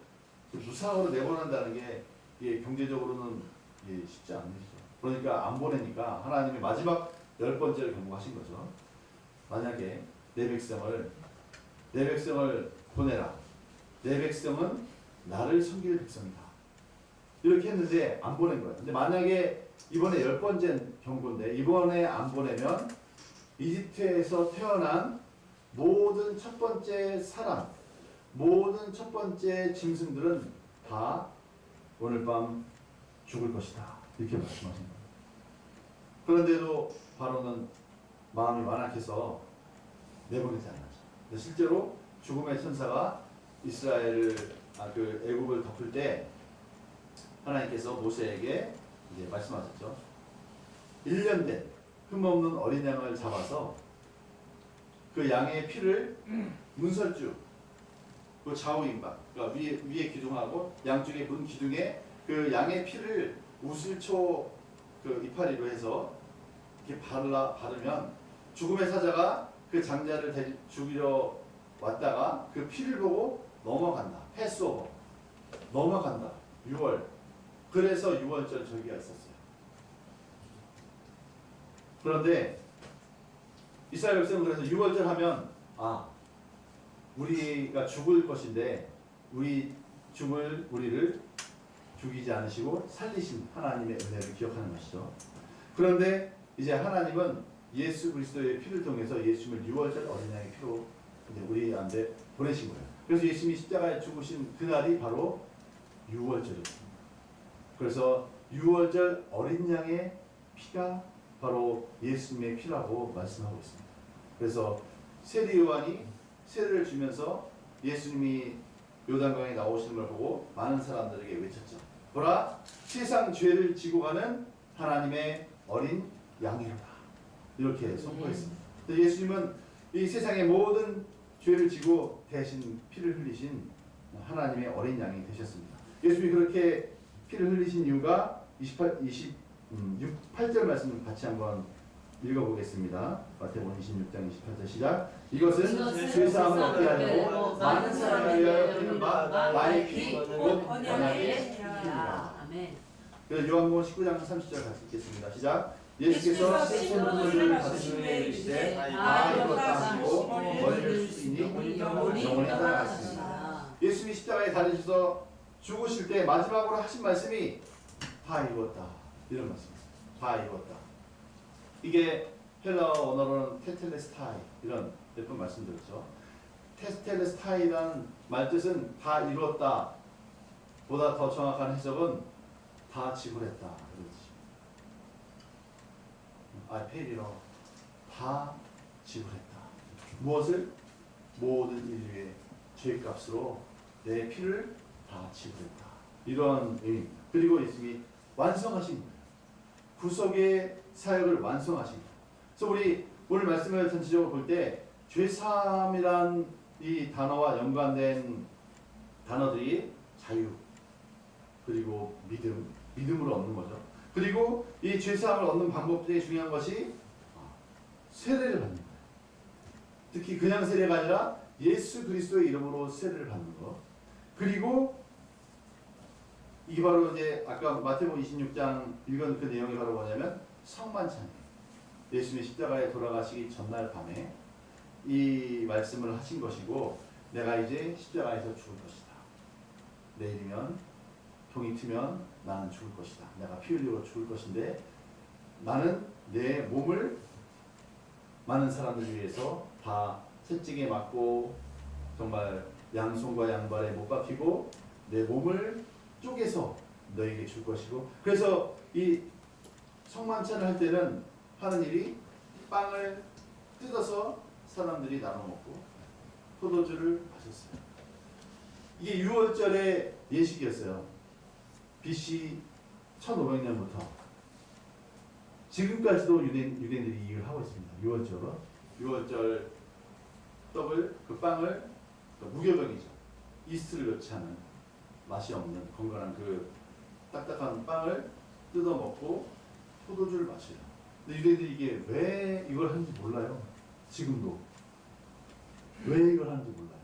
무상으로 내보낸다는 게 이게 경제적으로는 쉽지 않은 일이죠. 그러니까 안 보내니까 하나님이 마지막 10번째를 경고하신 거죠. 만약에 내 백성을 보내라. 내 백성은 나를 섬길 백성이다. 이렇게 했는데 안 보낸 거예요. 근데 만약에 이번에 10번째 경고인데 이번에 안 보내면 이집트에서 태어난 모든 첫 번째 사람, 모든 첫 번째 짐승들은 다 오늘 밤 죽을 것이다. 이렇게 말씀하신 거예요. 그런데도 바로는 마음이 완악해서 내보내지 않았죠. 실제로 죽음의 천사가 이스라엘을 그 애굽을 덮을 때 하나님께서 모세에게 이제 말씀하셨죠. 1년 된 흠없는 어린 양을 잡아서 그 양의 피를 문설주, 그 좌우 임박, 그러니까 위에 기둥하고 양쪽에 문 기둥에 그 양의 피를 우슬초 그 이파리로 해서 이렇게 바르면 죽음의 사자가 그 장자를 죽이려 왔다가 그 피를 보고 넘어간다. 패스오버. 넘어간다. 6월. 그래서 6월절 절기가 있었어요. 그런데 이스라엘 백성은 그래서 6월절 하면 우리가 죽을 것인데 우리를 죽이지 않으시고 살리신 하나님의 은혜를 기억하는 것이죠. 그런데 이제 하나님은 예수 그리스도의 피를 통해서 예수님을 6월절 어린 양의 피로 이제 우리한테 보내신 거예요. 그래서 예수님이 십자가에 죽으신 그날이 바로 6월절이었습니다. 그래서 6월절 어린 양의 피가 바로 예수님의 피라고 말씀하고 있습니다. 그래서 세례 요한이 세례를 주면서 예수님이 요단강에 나오시는 걸 보고 많은 사람들에게 외쳤죠. 보라, 세상 죄를 지고 가는 하나님의 어린 양이로다. 이렇게 선포했습니다. 예수님은 이 세상의 모든 죄를 지고 대신 피를 흘리신 하나님의 어린 양이 되셨습니다. 예수님이 그렇게 피를 흘리신 이유가 28절 말씀을 같이 한번 읽어보겠습니다. 마태복음 26장 28절 시작. 이것은 죄사함을 얻게 하려고 많은 사람을 위하여 흘린 바 나의 피 곧 언약의 피이라. 아멘. 그래서 요한복음 19장 30절 같이 읽겠습니다. 시작. 예수께서 생명물을 받으시는 이르시되 다 이루었다 하시고 머리를 숙이니 영원히 따라갔습니다. 예수님이 십자가에 달리셔서 죽으실 때 마지막으로 하신 말씀이 다 이루었다, 이런 말씀입니다. 다 이루었다. 이게 헬라어 언어로는 테텔레스타이, 이런 몇 번 말씀드렸죠. 테텔레스타이라는 말뜻은 다 이루었다 보다 더 정확한 해석은 다 지불했다, 이런 뜻입니다. 페이리로 다 지불했다. 무엇을? 모든 인류의 죄값으로 내 피를 다 지불했다, 이런 의미입니다. 그리고 예수님이 완성하신 거예요. 구속의 사역을 완성하신 거예요. 그래서 우리 오늘 말씀을 전체적으로 볼 때 죄사함이란 이 단어와 연관된 단어들이 자유, 그리고 믿음으로 얻는 거죠. 그리고 이 죄사함을 얻는 방법 중에 중요한 것이 세례를 받는 거예요. 특히 그냥 세례가 아니라 예수 그리스도의 이름으로 세례를 받는 것. 그리고 이게 바로 이제 아까 마태복음 26장 읽은 그 내용이 바로 뭐냐면 성만찬이에요. 예수님이 십자가에 돌아가시기 전날 밤에 이 말씀을 하신 것이고, 내가 이제 십자가에서 죽을 것이다. 내일이면 동이 트면 나는 죽을 것이다. 내가 피 흘리고 죽을 것인데 나는 내 몸을 많은 사람들 위해서 다 채찍에 맞고 정말 양손과 양발에 못 박히고 내 몸을 쪼개서 너에게 줄 것이고, 그래서 이 성만찬을 할 때는 하는 일이 빵을 뜯어서 사람들이 나눠 먹고 포도주를 마셨어요. 이게 유월절의 예식이었어요. BC 1500년부터 지금까지도 유대인들이 이걸 하고 있습니다. 유월절 떡을, 그 빵을, 무교병이죠. 이스트를 넣지 않은 맛이 없는 건강한 그 딱딱한 빵을 뜯어 먹고 포도주를 마셔요. 근데 유대인들이 이게 왜 이걸 하는지 몰라요. 지금도 왜 이걸 하는지 몰라요.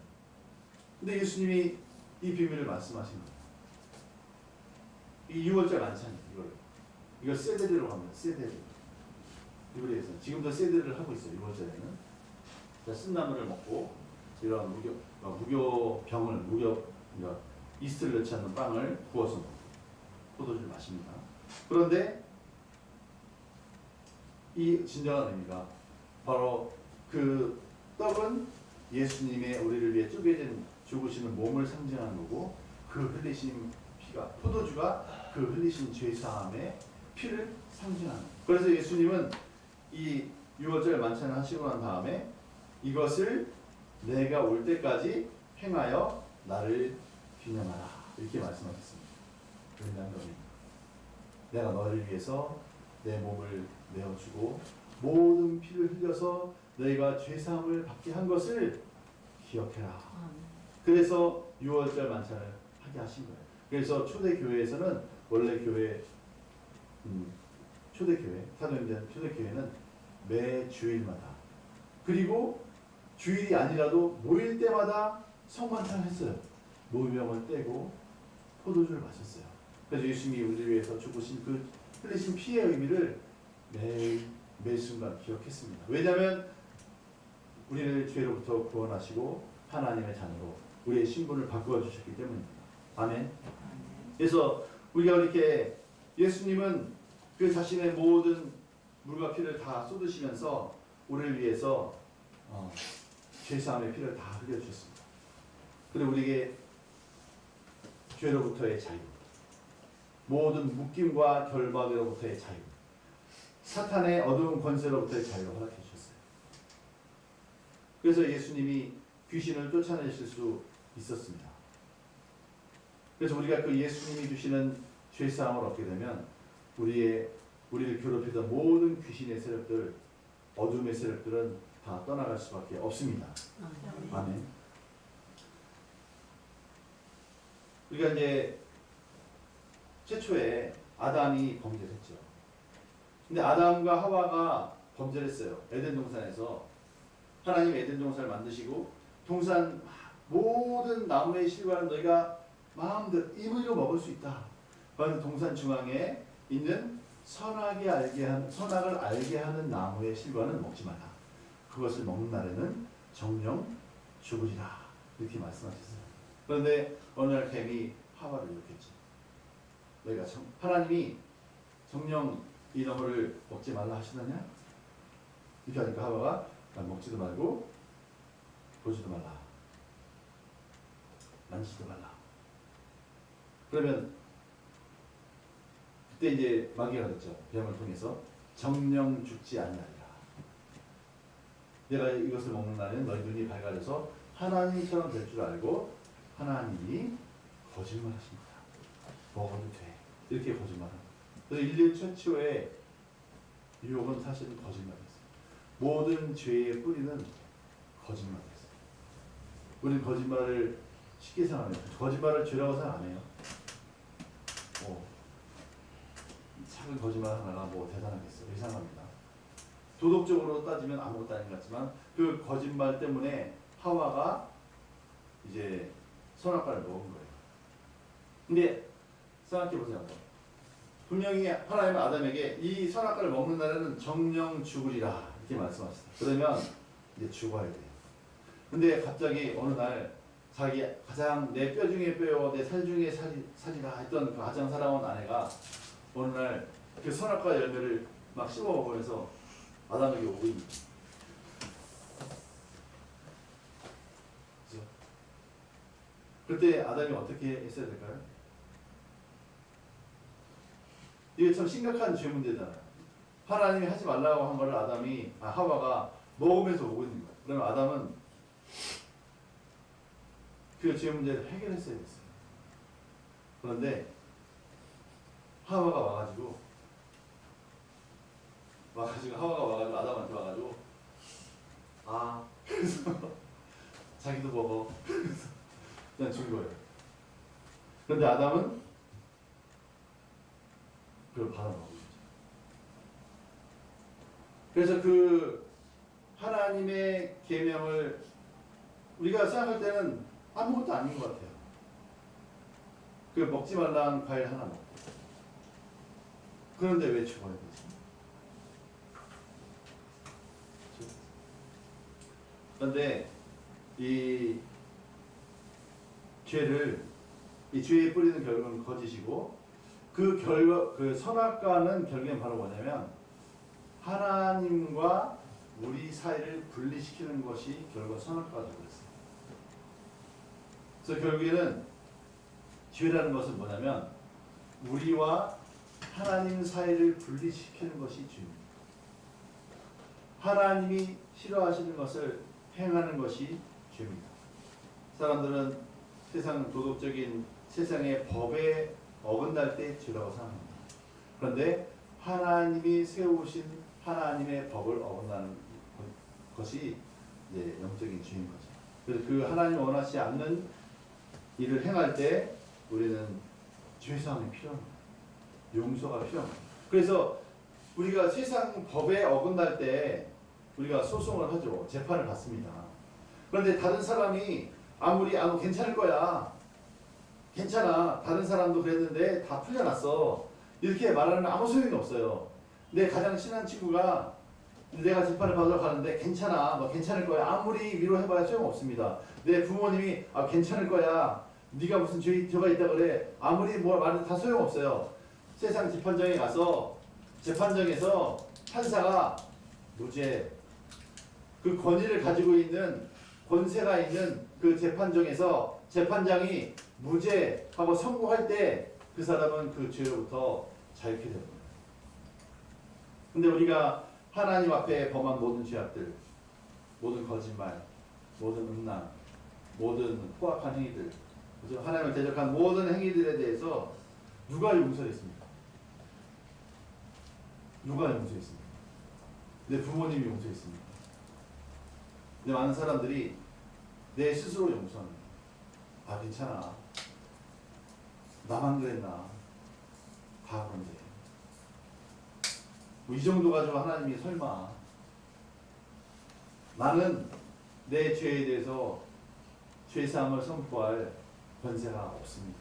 근데 예수님이 이 비밀을 말씀하신 거예요. 이 6월절 만찬이에요. 이걸 세데리라고 합니다. 세데리. 이브리에서 지금도 세데리를 하고 있어요. 6월절에는 쓴나물을 먹고 이런 무교병을 이스트를 넣지 않는 빵을 구워서 먹고 포도주를 마십니다. 그런데 이 진정한 의미가 바로 그 떡은 예수님의 우리를 위해 쪼개진 죽으시는 몸을 상징하는 거고, 그 흘리신 피가, 포도주가 그 흘리신 죄사함의 피를 상징하는 거예요. 그래서 예수님은 이 유월절 만찬을 하시고 난 다음에 이것을 내가 올 때까지 행하여 나를 기념하라, 이렇게 말씀하셨습니다. 왜냐하면 내가 너를 위해서 내 몸을 내어주고 모든 피를 흘려서 너희가 죄사함을 받게 한 것을 기억해라. 그래서 6월절 만찬을 하게 하신 거예요. 그래서 초대교회에서는 원래 초대교회, 사도행전 초대교회는 매 주일마다, 그리고 주일이 아니라도 모일 때마다 성만찬을 했어요. 노병을 떼고 포도주를 마셨어요. 그래서 예수님이 우리를 위해서 죽으신 그 흘리신 피의 의미를 매 순간 기억했습니다. 왜냐하면 우리를 죄로부터 구원하시고 하나님의 자녀로 우리의 신분을 바꾸어 주셨기 때문입니다. 아멘. 그래서 우리가 이렇게 예수님은 그 자신의 모든 물과 피를 다 쏟으시면서 우리를 위해서 죄사함의 피를 다 흘려주셨습니다. 그리고 우리에게 죄로부터의 자유, 모든 묶임과 결박으로부터의 자유, 사탄의 어두운 권세로부터의 자유를 허락해 주셨어요. 그래서 예수님이 귀신을 쫓아내실 수 있었습니다. 그래서 우리가 그 예수님이 주시는 죄사함을 얻게 되면 우리를 괴롭히던 모든 귀신의 세력들, 어둠의 세력들은 다 떠나갈 수밖에 없습니다. 아멘. 우리가 이제 최초에 아담이 범죄를 했죠. 근데 아담과 하와가 범죄를 했어요. 에덴 동산에서. 하나님이 에덴 동산을 만드시고 동산 모든 나무의 실과는 너희가 마음대로 임의로 먹을 수 있다. 그런데 동산 중앙에 있는 선악을 알게 하는 나무의 실과는 먹지 마라. 그것을 먹는 날에는 정령 죽으리라. 이렇게 말씀하셨어요. 그런데 어느 날 뱀이 하와를 욕했죠. 너희가 하나님이 정령 이 나무를 먹지 말라 하시느냐? 이렇게 하니까 하와가 먹지도 말고 보지도 말라. 만지지도 말라. 그러면 그때 이제 마귀가 그랬죠. 뱀을 통해서 정령 죽지 아니하리라. 내가 이것을 먹는 날에는 너희 눈이 밝아져서 하나님처럼 될 줄 알고 하나님이 거짓말하십니다. 먹어도 돼. 이렇게 거짓말합니다. 그래서 인류 최초의 유혹은 사실은 거짓말이었어요. 모든 죄의 뿌리는 거짓말이었어요. 우리는 거짓말을 쉽게 생각합니다. 거짓말을 죄라고 생각 안 해요. 작은 거짓말 하나가 뭐 대단하겠어요. 이상합니다. 도덕적으로 따지면 아무것도 아닌 것 같지만 그 거짓말 때문에 하와가 이제 선악과를 먹은 거예요. 근데 생각해보세요. 분명히 하나님은 아담에게 이 선악과를 먹는 날에는 정령 죽으리라 이렇게 말씀하셨어요. 그러면 이제 죽어야 돼요. 근데 갑자기 어느 날 자기 가장 내 뼈 중에 뼈요 내 살 중에 살이라 했던 그 가장 사랑하는 아내가 어느 날 그 선악과 열매를 막 씹어 먹으면서 아담에게 오입니다. 그죠? 그때 아담이 어떻게 했어야 될까요? 이게 참 심각한 죄 문제잖아요. 하나님이 하지 말라고 한 거를 하와가 먹으면서 오고 있는 거예요. 그러면 아담은 그 죄 문제를 해결했어야 됐어요. 그런데 하와가 와가지고 아담한테 와가지고 그래서 자기도 먹어. 그래서 그냥 준 거예요. 그런데 아담은 그걸 받아먹은 거죠. 그래서 그 하나님의 계명을 우리가 생각할 때는 아무것도 아닌 것 같아요. 그 먹지 말라는 과일 하나 먹고. 그런데 왜 죽어야 되지? 그런데 이 죄의 뿌리는 결국은 거짓이고 그 선악과는 결국엔 바로 뭐냐면 하나님과 우리 사이를 분리시키는 것이 결국 선악과가 되었어요. 그래서 결국에는 죄라는 것은 뭐냐면 우리와 하나님 사이를 분리시키는 것이 죄입니다. 하나님이 싫어하시는 것을 행하는 것이 죄입니다. 사람들은 도덕적인 세상의 법에 어긋날 때 죄라고 생각합니다. 그런데 하나님이 세우신 하나님의 법을 어긋나는 것이 이제 영적인 죄인 거죠. 그래서 그 하나님 원하지 않는 일을 행할 때 우리는 죄사함이 필요합니다. 용서가 필요합니다. 그래서 우리가 세상 법에 어긋날 때 우리가 소송을 하죠. 재판을 받습니다. 그런데 다른 사람이 아무리 괜찮을 거야. 괜찮아. 다른 사람도 그랬는데 다 풀려났어. 이렇게 말하면 아무 소용이 없어요. 내 가장 친한 친구가 내가 재판을 받으러 가는데 괜찮아. 너 괜찮을 거야. 아무리 위로해봐야 소용없습니다. 내 부모님이 괜찮을 거야. 네가 무슨 죄가 있다 그래. 아무리 뭐 말해도 다 소용없어요. 세상 재판정에 가서 재판정에서 판사가 무죄 그 권위를 가지고 있는 권세가 있는 그 재판정에서 재판장이 무죄하고 선고할 때 그 사람은 그 죄로부터 자유케 됩니다. 근데 우리가 하나님 앞에 범한 모든 죄악들, 모든 거짓말, 모든 음란, 모든 포악한 행위들 그죠? 하나님을 대적한 모든 행위들에 대해서 누가 용서했습니까? 누가 용서했습니까? 내 부모님이 용서했습니까? 근데 많은 사람들이 내 스스로 용서하는 거예요. 아, 괜찮아. 나만 그랬나? 다 그런데. 뭐 이 정도 가지고 하나님이 설마. 나는 내 죄에 대해서 죄사함을 선포할 권세가 없습니다.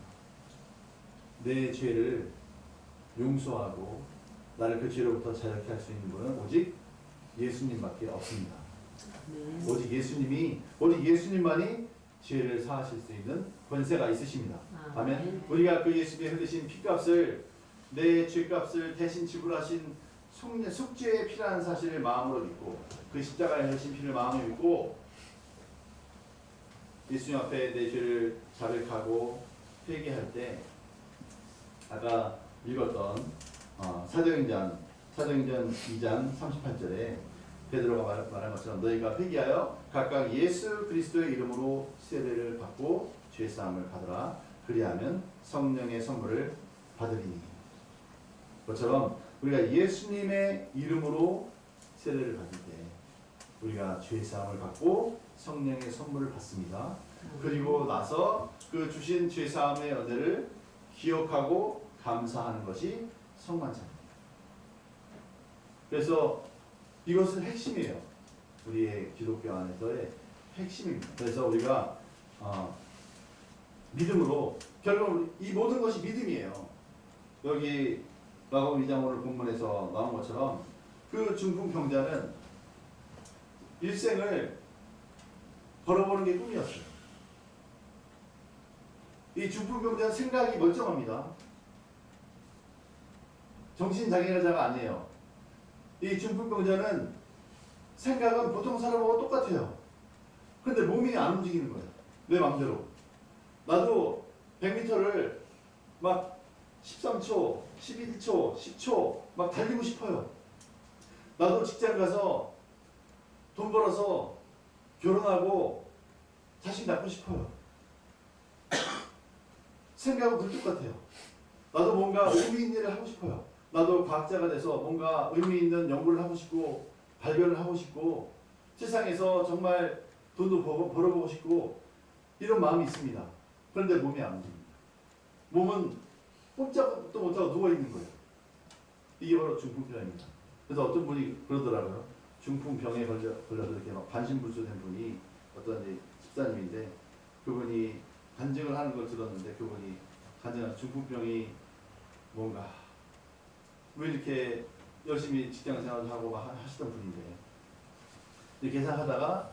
내 죄를 용서하고 나를 그 죄로부터 자유케 할 수 있는 분은 오직 예수님밖에 없습니다. 오직 예수님만이 죄를 사하실 수 있는 권세가 있으십니다. 아멘. 우리가 그 예수님이 흘리신 피값을, 내 죄값을 대신 지불하신 속죄의 피라는 사실을 마음으로 믿고, 그 십자가에 흘리신 피를 마음으로 믿고 예수님 앞에 내 죄를 자백하고 회개할 때, 아까 읽었던 사도행전 2장 38절에 베드로가 말한 것처럼 너희가 회개하여 각각 예수 그리스도의 이름으로 세례를 받고 죄사함을 받으라. 그리하면 성령의 선물을 받으리니. 그것처럼 우리가 예수님의 이름으로 세례를 받을 때 우리가 죄사함을 받고 성령의 선물을 받습니다. 그리고 나서 그 주신 죄사함의 은혜를 기억하고 감사하는 것이 성만찬입니다. 그래서 이것은 핵심이에요. 우리의 기독교 안에서의 핵심입니다. 그래서 우리가 믿음으로, 결국 이 모든 것이 믿음이에요. 여기 마가복음 2장 오늘 본문에서 나온 것처럼 그 중풍 병자는 일생을 걸어보는 게 꿈이었어요. 이 중풍 병자는 생각이 멀쩡합니다. 정신장애자가 아니에요. 이 중풍병자는 생각은 보통 사람하고 똑같아요. 그런데 몸이 안 움직이는 거예요. 내 마음대로. 나도 100m를 막 13초, 11초, 10초 막 달리고 싶어요. 나도 직장 가서 돈 벌어서 결혼하고 자식 낳고 싶어요. 생각은 그 똑같아요. 나도 뭔가 의미 있는 일을 하고 싶어요. 나도 과학자가 돼서 뭔가 의미 있는 연구를 하고 싶고 발견을 하고 싶고 세상에서 정말 돈도 벌어보고 싶고 이런 마음이 있습니다. 그런데 몸이 안 움직입니다. 몸은 꼼짝도 못하고 누워있는 거예요. 이게 바로 중풍병입니다. 그래서 어떤 분이 그러더라고요. 중풍병에 걸려서 이렇게 막 반신불수된 분이 어떤 집사님인데, 그분이 간증을 하는 걸 들었는데, 그분이 간증한 중풍병이 뭔가 왜 이렇게 열심히 직장 생활을 하고 막 하시던 분인데, 이렇게 계산하다가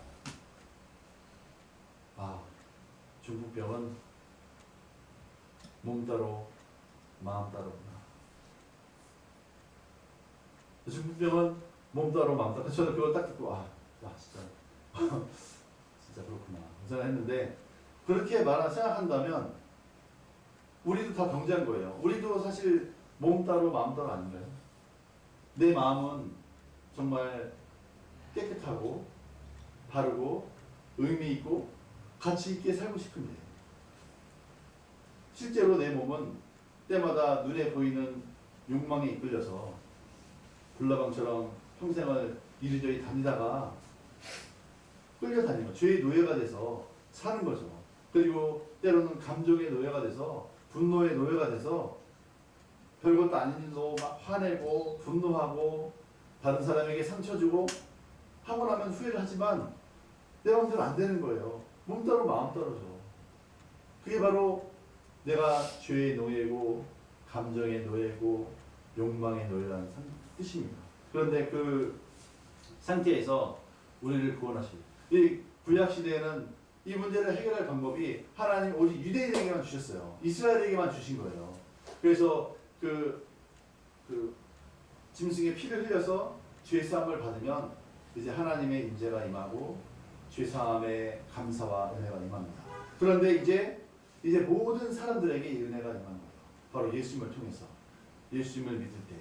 중풍병은 몸 따로 마음 따로구나. 중풍병은 몸 따로 마음 따로. 저는 그걸 딱 듣고 진짜 진짜 그렇구나 생각했는데, 그렇게 생각한다면 우리도 다 병자인 거예요. 우리도 사실 몸 따로 마음 따로 아닌가요? 내 마음은 정말 깨끗하고 바르고 의미 있고 가치 있게 살고 싶은데, 실제로 내 몸은 때마다 눈에 보이는 욕망에 이끌려서 불나방처럼 평생을 이리저리 다니다가 끌려다니고 죄의 노예가 돼서 사는 거죠. 그리고 때로는 감정의 노예가 돼서, 분노의 노예가 돼서 별것도 아닌 일로 막 화내고 분노하고 다른 사람에게 상처 주고 하고 나면 후회를 하지만 내 마음대로 안 되는 거예요. 몸 따로 마음 따로죠. 그게 바로 내가 죄의 노예고 감정의 노예고 욕망의 노예라는 뜻입니다. 그런데 그 상태에서 우리를 구원하시고, 이 구약시대에는 이 문제를 해결할 방법이 하나님 오직 유대인에게만 주셨어요. 이스라엘에게만 주신 거예요. 그래서 그 짐승의 피를 흘려서 죄사함을 받으면 이제 하나님의 임재가 임하고 죄사함의 감사와 은혜가 임합니다. 그런데 이제 모든 사람들에게 이 은혜가 임하는 거예요. 바로 예수님을 통해서. 예수님을 믿을 때,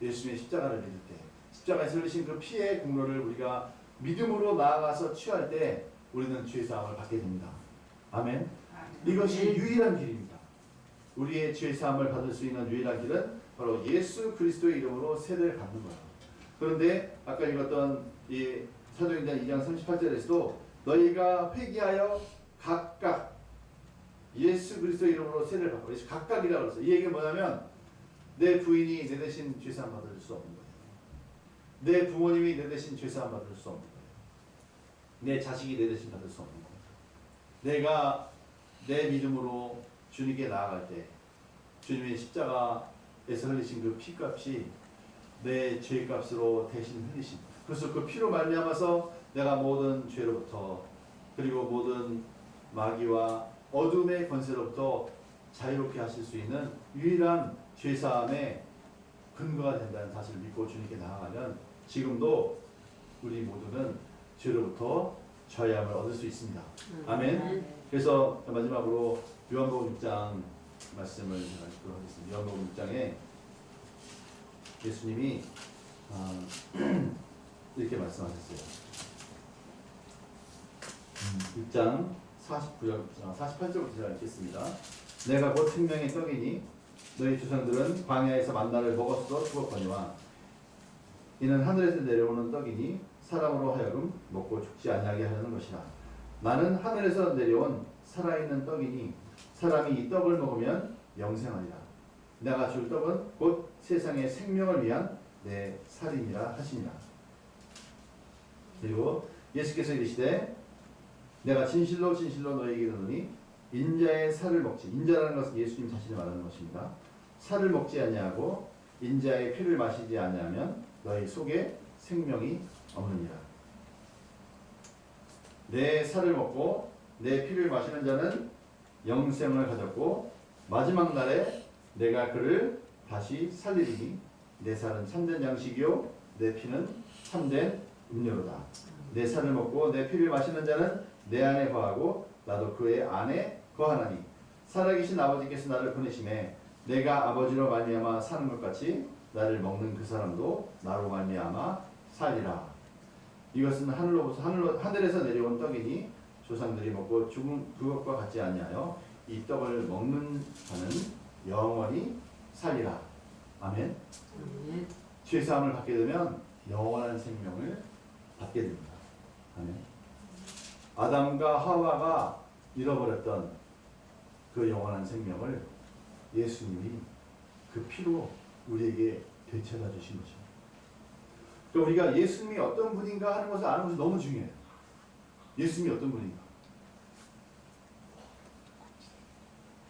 예수님의 십자가를 믿을 때, 십자가에서 흘리신 그 피의 공로를 우리가 믿음으로 나아가서 취할 때 우리는 죄사함을 받게 됩니다. 아멘. 이것이 유일한 길입니다. 우리의 죄 사함을 받을 수 있는 유일한 길은 바로 예수 그리스도의 이름으로 세례를 받는 거예요. 그런데 아까 읽었던 이 사도행전 2장 38절에서도 너희가 회개하여 각각 예수 그리스도의 이름으로 세례를 받고, 각각이라고 그랬어요. 이 얘기는 뭐냐면 내 부인이 내 대신 죄 사함 받을 수 없는 거예요. 내 부모님이 내 대신 죄 사함 받을 수 없는 거예요. 내 자식이 내 대신 받을 수 없는 거예요. 내가 내 믿음으로 주님께 나아갈 때 주님의 십자가에서 흘리신 그 피값이 내 죄값으로 대신 흘리신 거예요. 그래서 그 피로 말미암아서 내가 모든 죄로부터, 그리고 모든 마귀와 어둠의 권세로부터 자유롭게 하실 수 있는 유일한 죄사함의 근거가 된다는 사실을 믿고 주님께 나아가면 지금도 우리 모두는 죄로부터 자유함을 얻을 수 있습니다. 아멘. 그래서 마지막으로 요한복음 6장 말씀을 읽도록 하겠습니다. 요한복음 6장에 예수님이 이렇게 말씀하셨어요. 6장 48절부터 제가 읽겠습니다. 내가 곧 생명의 떡이니 너희 조상들은 광야에서 만나를 먹었어 죽었거니와 이는 하늘에서 내려오는 떡이니 사람으로 하여금 먹고 죽지 아니하게 하려는 것이라. 나는 하늘에서 내려온 살아있는 떡이니 사람이 이 떡을 먹으면 영생하리라. 내가 줄 떡은 곧 세상의 생명을 위한 내 살이니라 하시니라. 그리고 예수께서 이르시되 내가 진실로 진실로 너희에게 이르노니 인자의 살을 먹지, 인자라는 것은 예수님 자신이 말하는 것입니다. 살을 먹지 아니하고 인자의 피를 마시지 아니하면 너희 속에 생명이 없느니라. 내 살을 먹고 내 피를 마시는 자는 영생을 가졌고 마지막 날에 내가 그를 다시 살리리니 내 살은 참된 양식이요 내 피는 참된 음료로다. 내 살을 먹고 내 피를 마시는 자는 내 안에 거하고 나도 그의 안에 거하나니 살아계신 아버지께서 나를 보내심에 내가 아버지로 말미암아 사는 것 같이 나를 먹는 그 사람도 나로 말미암아 살리라. 이것은 하늘에서 내려온 떡이니 조상들이 먹고 죽은 그것과 같지 아니하여 이 떡을 먹는 자는 영원히 살리라. 아멘. 죄사함을 받게 되면 영원한 생명을 받게 됩니다. 아멘. 아담과 하와가 잃어버렸던 그 영원한 생명을 예수님이 그 피로 우리에게 되찾아 주신 거죠. 그러니까 우리가 예수님이 어떤 분인가 하는 것을 아는 것이 너무 중요해요. 예수님이 어떤 분인가.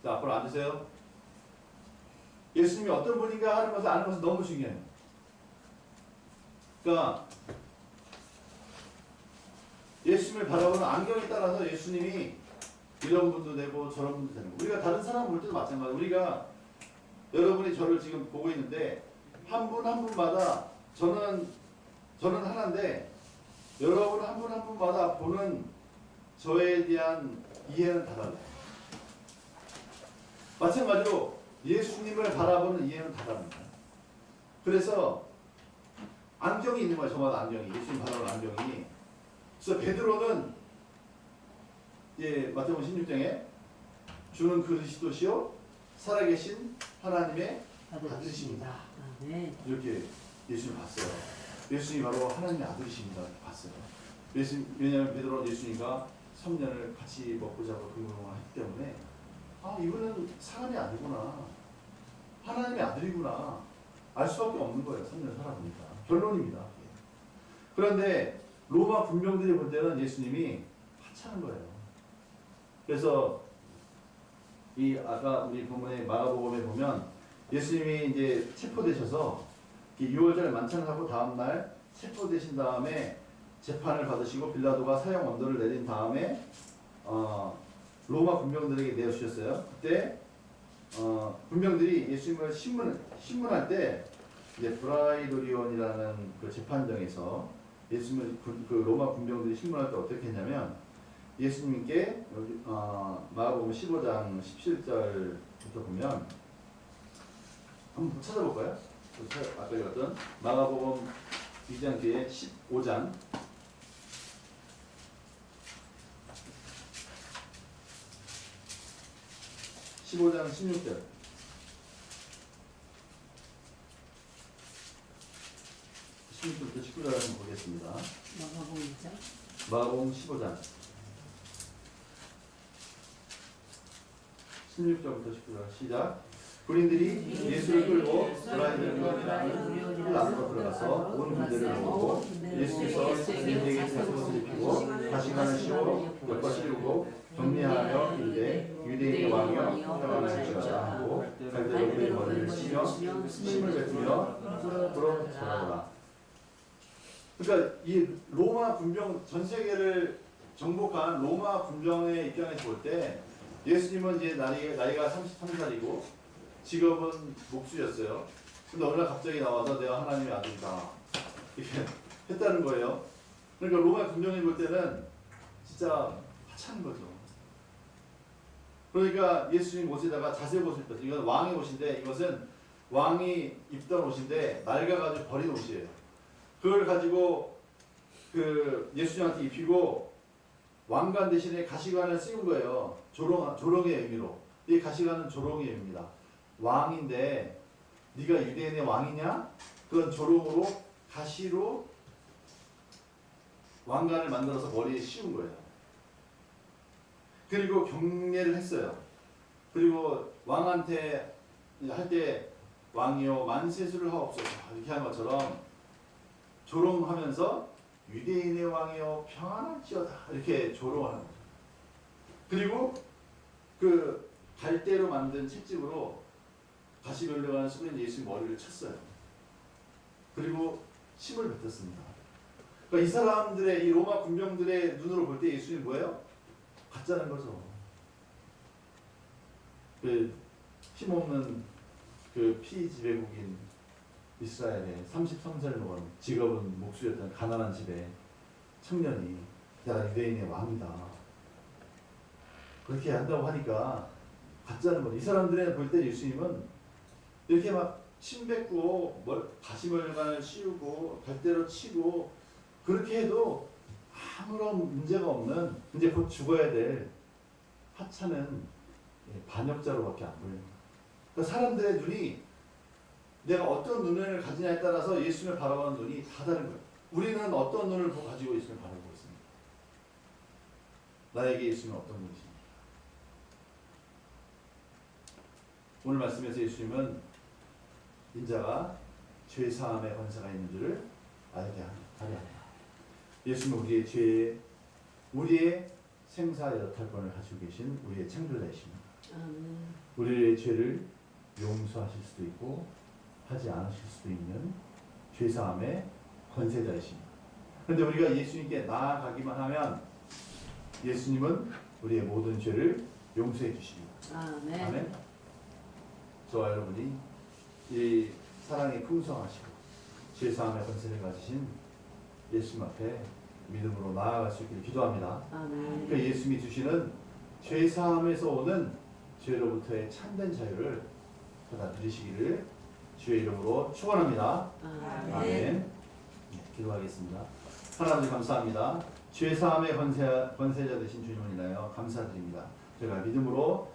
자, 앞으로 앉으세요. 예수님이 어떤 분인가 하는 것을 아는 것은 너무 중요해요. 그러니까 예수님을 바라보는 안경에 따라서 예수님이 이런 분도 되고 저런 분도 되는 거예요. 우리가 다른 사람 볼 때도 마찬가지예요. 우리가 여러분이 저를 지금 보고 있는데 한 분 한 분마다 저는 하나인데 여러분 한 분 한 분마다 보는 저에 대한 이해는 다 달라요. 마찬가지로 예수님을 바라보는 이해는 다 다릅니다. 그래서 안경이 있는 거예요. 저마다 안경이. 예수님 바라보는 안경이. 그래서 베드로는 마태복음 16장에 주는 그리스도시요 살아계신 하나님의 아들이십니다. 이렇게 예수님 봤어요. 예수님이 바로 하나님의 아들이십니다. 이렇게 봤어요. 왜냐하면 베드로는 예수님과 3년을 같이 먹고 자고 동거를 했기 때문에 이분은 사람이 아니구나. 하나님의 아들이구나. 알 수밖에 없는 거예요. 3년 살아보니까. 결론입니다. 그런데 로마 군병들이 볼 때는 예수님이 하찮은 거예요. 그래서 아까 우리 본문의 마가복음에 보면 예수님이 이제 체포되셔서 6월절에 만찬을 하고 다음날 체포되신 다음에 재판을 받으시고 빌라도가 사형 언도를 내린 다음에 로마 군병들에게 내어주셨어요. 그때 군병들이 예수님을 신문할 때 이제 브라이도리온이라는 그 재판정에서 예수님을 그 로마 군병들이 신문할 때 어떻게 했냐면 예수님께 여기 마가복음 15장 17절부터 보면 한번 찾아볼까요? 아까 읽었던 마가복음 2장 뒤에 15장 15장 16절. 16절부터 19절 한번 보겠습니다. 마가복음이죠. 마가복음 15장 16절부터 19절 시작. 군인들이 예수를 끌고 브라이드라는 뜰 안으로 들어가서 온 군대를 모으고 예수께서 군인들에게 겉옷을 입히고 가시관을 씌워 엿과 씌우고 정리하며 이르되 유대인의 왕이여 평안하시리라 하고 갈대로 그의 머리를 치며 침을 뱉으며 불어 절하더라. 그러니까 이 로마 군병 전 세계를 정복한 로마 군병의 입장에서 볼 때 예수님은 이제 나이가 33살이고 직업은 목수였어요. 근데 어느 날 갑자기 나와서 내가 하나님의 아들이다 이렇게 했다는 거예요. 그러니까 로마 군병이 볼 때는 진짜 하찮은 거죠. 그러니까 예수님 옷에다가 자색 옷을 입혔어요. 이건 왕의 옷인데 이것은 왕이 입던 옷인데 낡아가지고 버린 옷이에요. 그걸 가지고 그 예수님한테 입히고 왕관 대신에 가시관을 씌운 거예요. 조롱의 의미로. 이 가시관은 조롱의 의미입니다. 왕인데 네가 유대인의 왕이냐? 그런 조롱으로 가시로 왕관을 만들어서 머리에 씌운 거예요. 그리고 경례를 했어요. 그리고 왕한테 할 때 왕이여 만세수를 하옵소서 이렇게 한 것처럼 조롱하면서 유대인의 왕이여 평안할지어다 이렇게 조롱하는 거죠. 그리고 그 갈대로 만든 채찍으로 가시면류관을 쓰고 예수님 머리를 쳤어요. 그리고 침을 뱉었습니다. 그러니까 이 사람들의 이 로마 군병들의 눈으로 볼 때 예수님 뭐예요? 가짜는 거죠. 그 힘없는 그 피지배국인 이스라엘의 33살 먹은 직업은 목수였던 가난한 집의 청년이 내가 유대인의 왕이다 그렇게 한다고 하니까 가짜는 거죠. 이 사람들의 볼 때 예수님은 이렇게 막 침 뱉고 가시멀간을 씌우고 갈대로 치고 그렇게 해도 아무런 문제가 없는 이제 곧 죽어야 될 하찮은 반역자로밖에 안 보입니다. 그러니까 사람들의 눈이 내가 어떤 눈을 가지냐에 따라서 예수님을 바라보는 눈이 다 다른 거예요. 우리는 어떤 눈을 가지고 예수님을 바라보고 있습니다. 나에게 예수님은 어떤 분이십니까? 오늘 말씀에서 예수님은 인자가 죄사함의 권세가 있는 줄을 알게 하려 합니다. 예수님은 우리의 죄에 우리의 생사 여탈권을 가지고 계신 우리의 창조자이십니다. 우리의 죄를 용서하실 수도 있고 하지 않으실 수도 있는 죄사함의 권세자이십니다. 그런데 우리가 예수님께 나아가기만 하면 예수님은 우리의 모든 죄를 용서해 주십니다. 아멘. 저와 여러분이 이 사랑이 풍성하시고 죄사함의 권세를 가지신 예수님 앞에 믿음으로 나아갈 수 있기를 기도합니다. 그 예수님이 주시는 죄사함에서 오는 죄로부터의 참된 자유를 받아 들으시기를 주의 이름으로 축원합니다. 아멘. 네, 기도하겠습니다. 하나님 감사합니다. 죄사함의 권세자 되신 주님을 인하여 감사드립니다. 제가 믿음으로